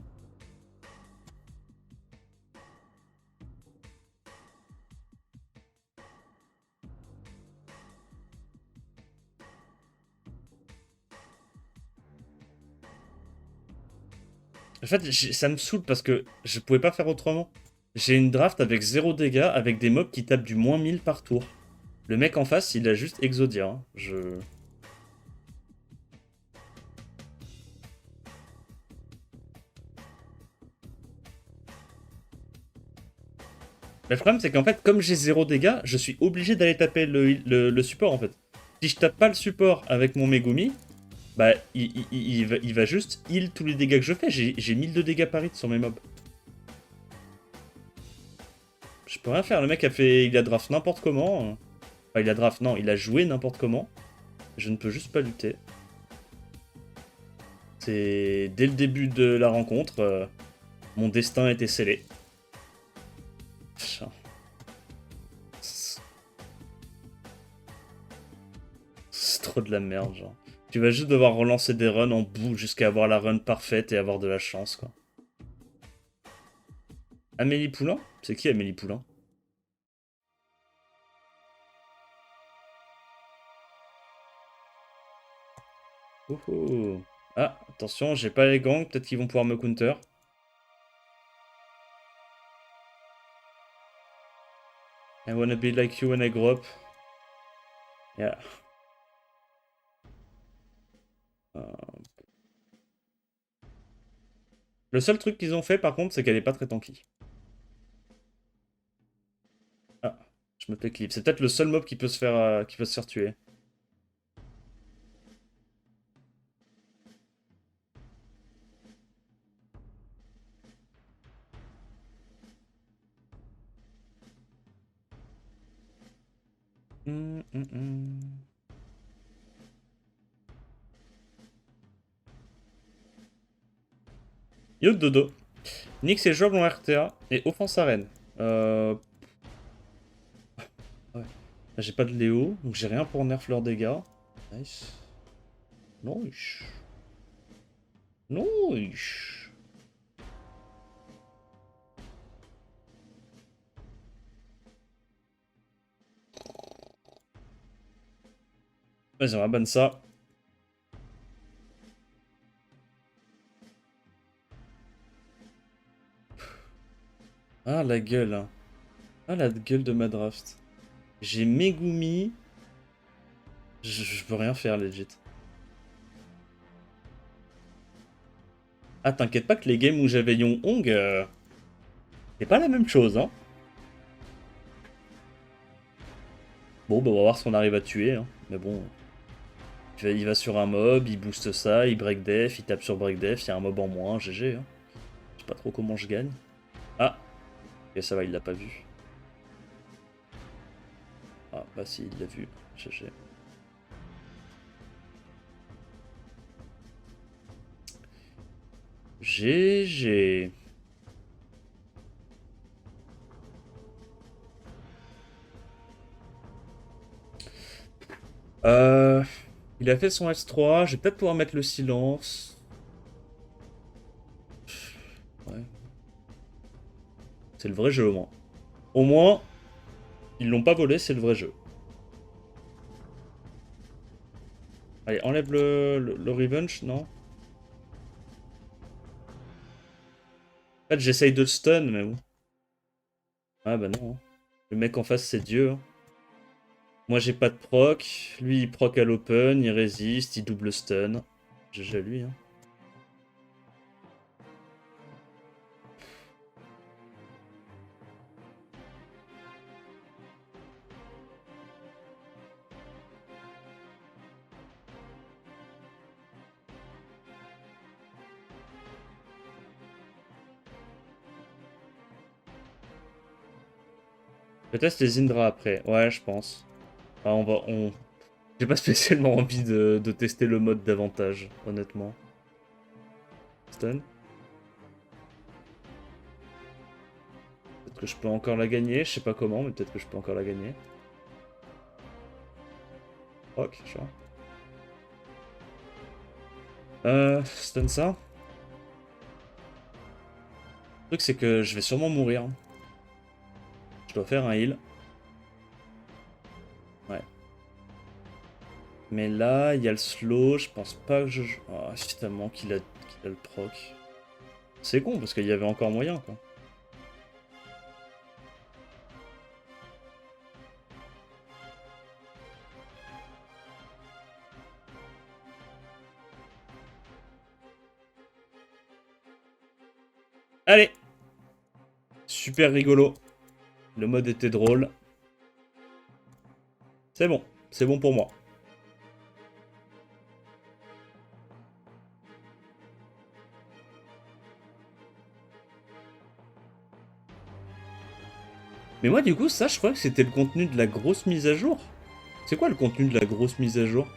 En fait, ça me saoule parce que je pouvais pas faire autrement. J'ai une draft avec 0 dégâts, avec des mobs qui tapent du moins 1000 par tour. Le mec en face, il a juste Exodia. Hein. Le problème, c'est qu'en fait, comme j'ai 0 dégâts, je suis obligé d'aller taper le support en fait. Si je tape pas le support avec mon Megumi, bah il va juste heal tous les dégâts que je fais. J'ai 1000 de dégâts par hit sur mes mobs. Je peux rien faire. Le mec il a draft n'importe comment. Enfin, il a draft, non, il a joué n'importe comment. Je ne peux juste pas lutter. C'est dès le début de la rencontre, mon destin était scellé. Putain. C'est trop de la merde, genre. Tu vas juste devoir relancer des runs en bout jusqu'à avoir la run parfaite et avoir de la chance, quoi. Amélie Poulain? C'est qui Amélie Poulain? Ouhou. Ah, attention, j'ai pas les gangs, peut-être qu'ils vont pouvoir me counter. I wanna be like you when I grow up. Yeah. Euh, Le seul truc qu'ils ont fait, par contre, c'est qu'elle est pas très tanky. Ah, je me fais clip. C'est peut-être le seul mob qui peut se faire tuer. Yo Dodo. Nyx est jouable en RTA et offense arène. Ouais. J'ai pas de Léo, donc j'ai rien pour nerf leurs dégâts. Nice. Nice. Nice. Vas-y, on va ban ça. Ah, la gueule. Hein. Ah, la gueule de ma draft. J'ai Megumi. Je peux rien faire, legit. Ah, t'inquiète pas que les games où j'avais Yong Hong, c'est pas la même chose, hein. Bon, bah, on va voir si on arrive à tuer, hein. Mais bon, il va sur un mob, il booste ça, il break def, il tape sur break def, il y a un mob en moins, GG, hein. Je sais pas trop comment je gagne. Ah, ok, ça va, il l'a pas vu. Ah, bah si, il l'a vu, GG. GG. Il a fait son S3, je vais peut-être pouvoir mettre le silence. Ouais. C'est le vrai jeu au moins. Au moins, ils l'ont pas volé, c'est le vrai jeu. Allez, enlève le revenge, non? En fait, j'essaye de le stun, mais bon. Ah bah non. Hein. Le mec en face, c'est Dieu. Hein. Moi, j'ai pas de proc. Lui, il proc à l'open, il résiste, il double stun. GG à lui. Hein. Je teste les Indra après. Ouais, je pense. Ah, J'ai pas spécialement envie de tester le mode davantage, honnêtement. Stun. Peut-être que je peux encore la gagner, je sais pas comment, mais peut-être que je peux encore la gagner. Ok, je vois. Stun ça. Le truc, c'est que je vais sûrement mourir. Je dois faire un heal. Ouais. Mais là, il y a le slow, je pense pas que je... Oh, finalement qu'il a le proc. C'est con, parce qu'il y avait encore moyen, quoi. Allez! Super rigolo. Le mode était drôle. C'est bon pour moi. Mais moi, du coup, ça, je crois que c'était le contenu de la grosse mise à jour. C'est quoi le contenu de la grosse mise à jour?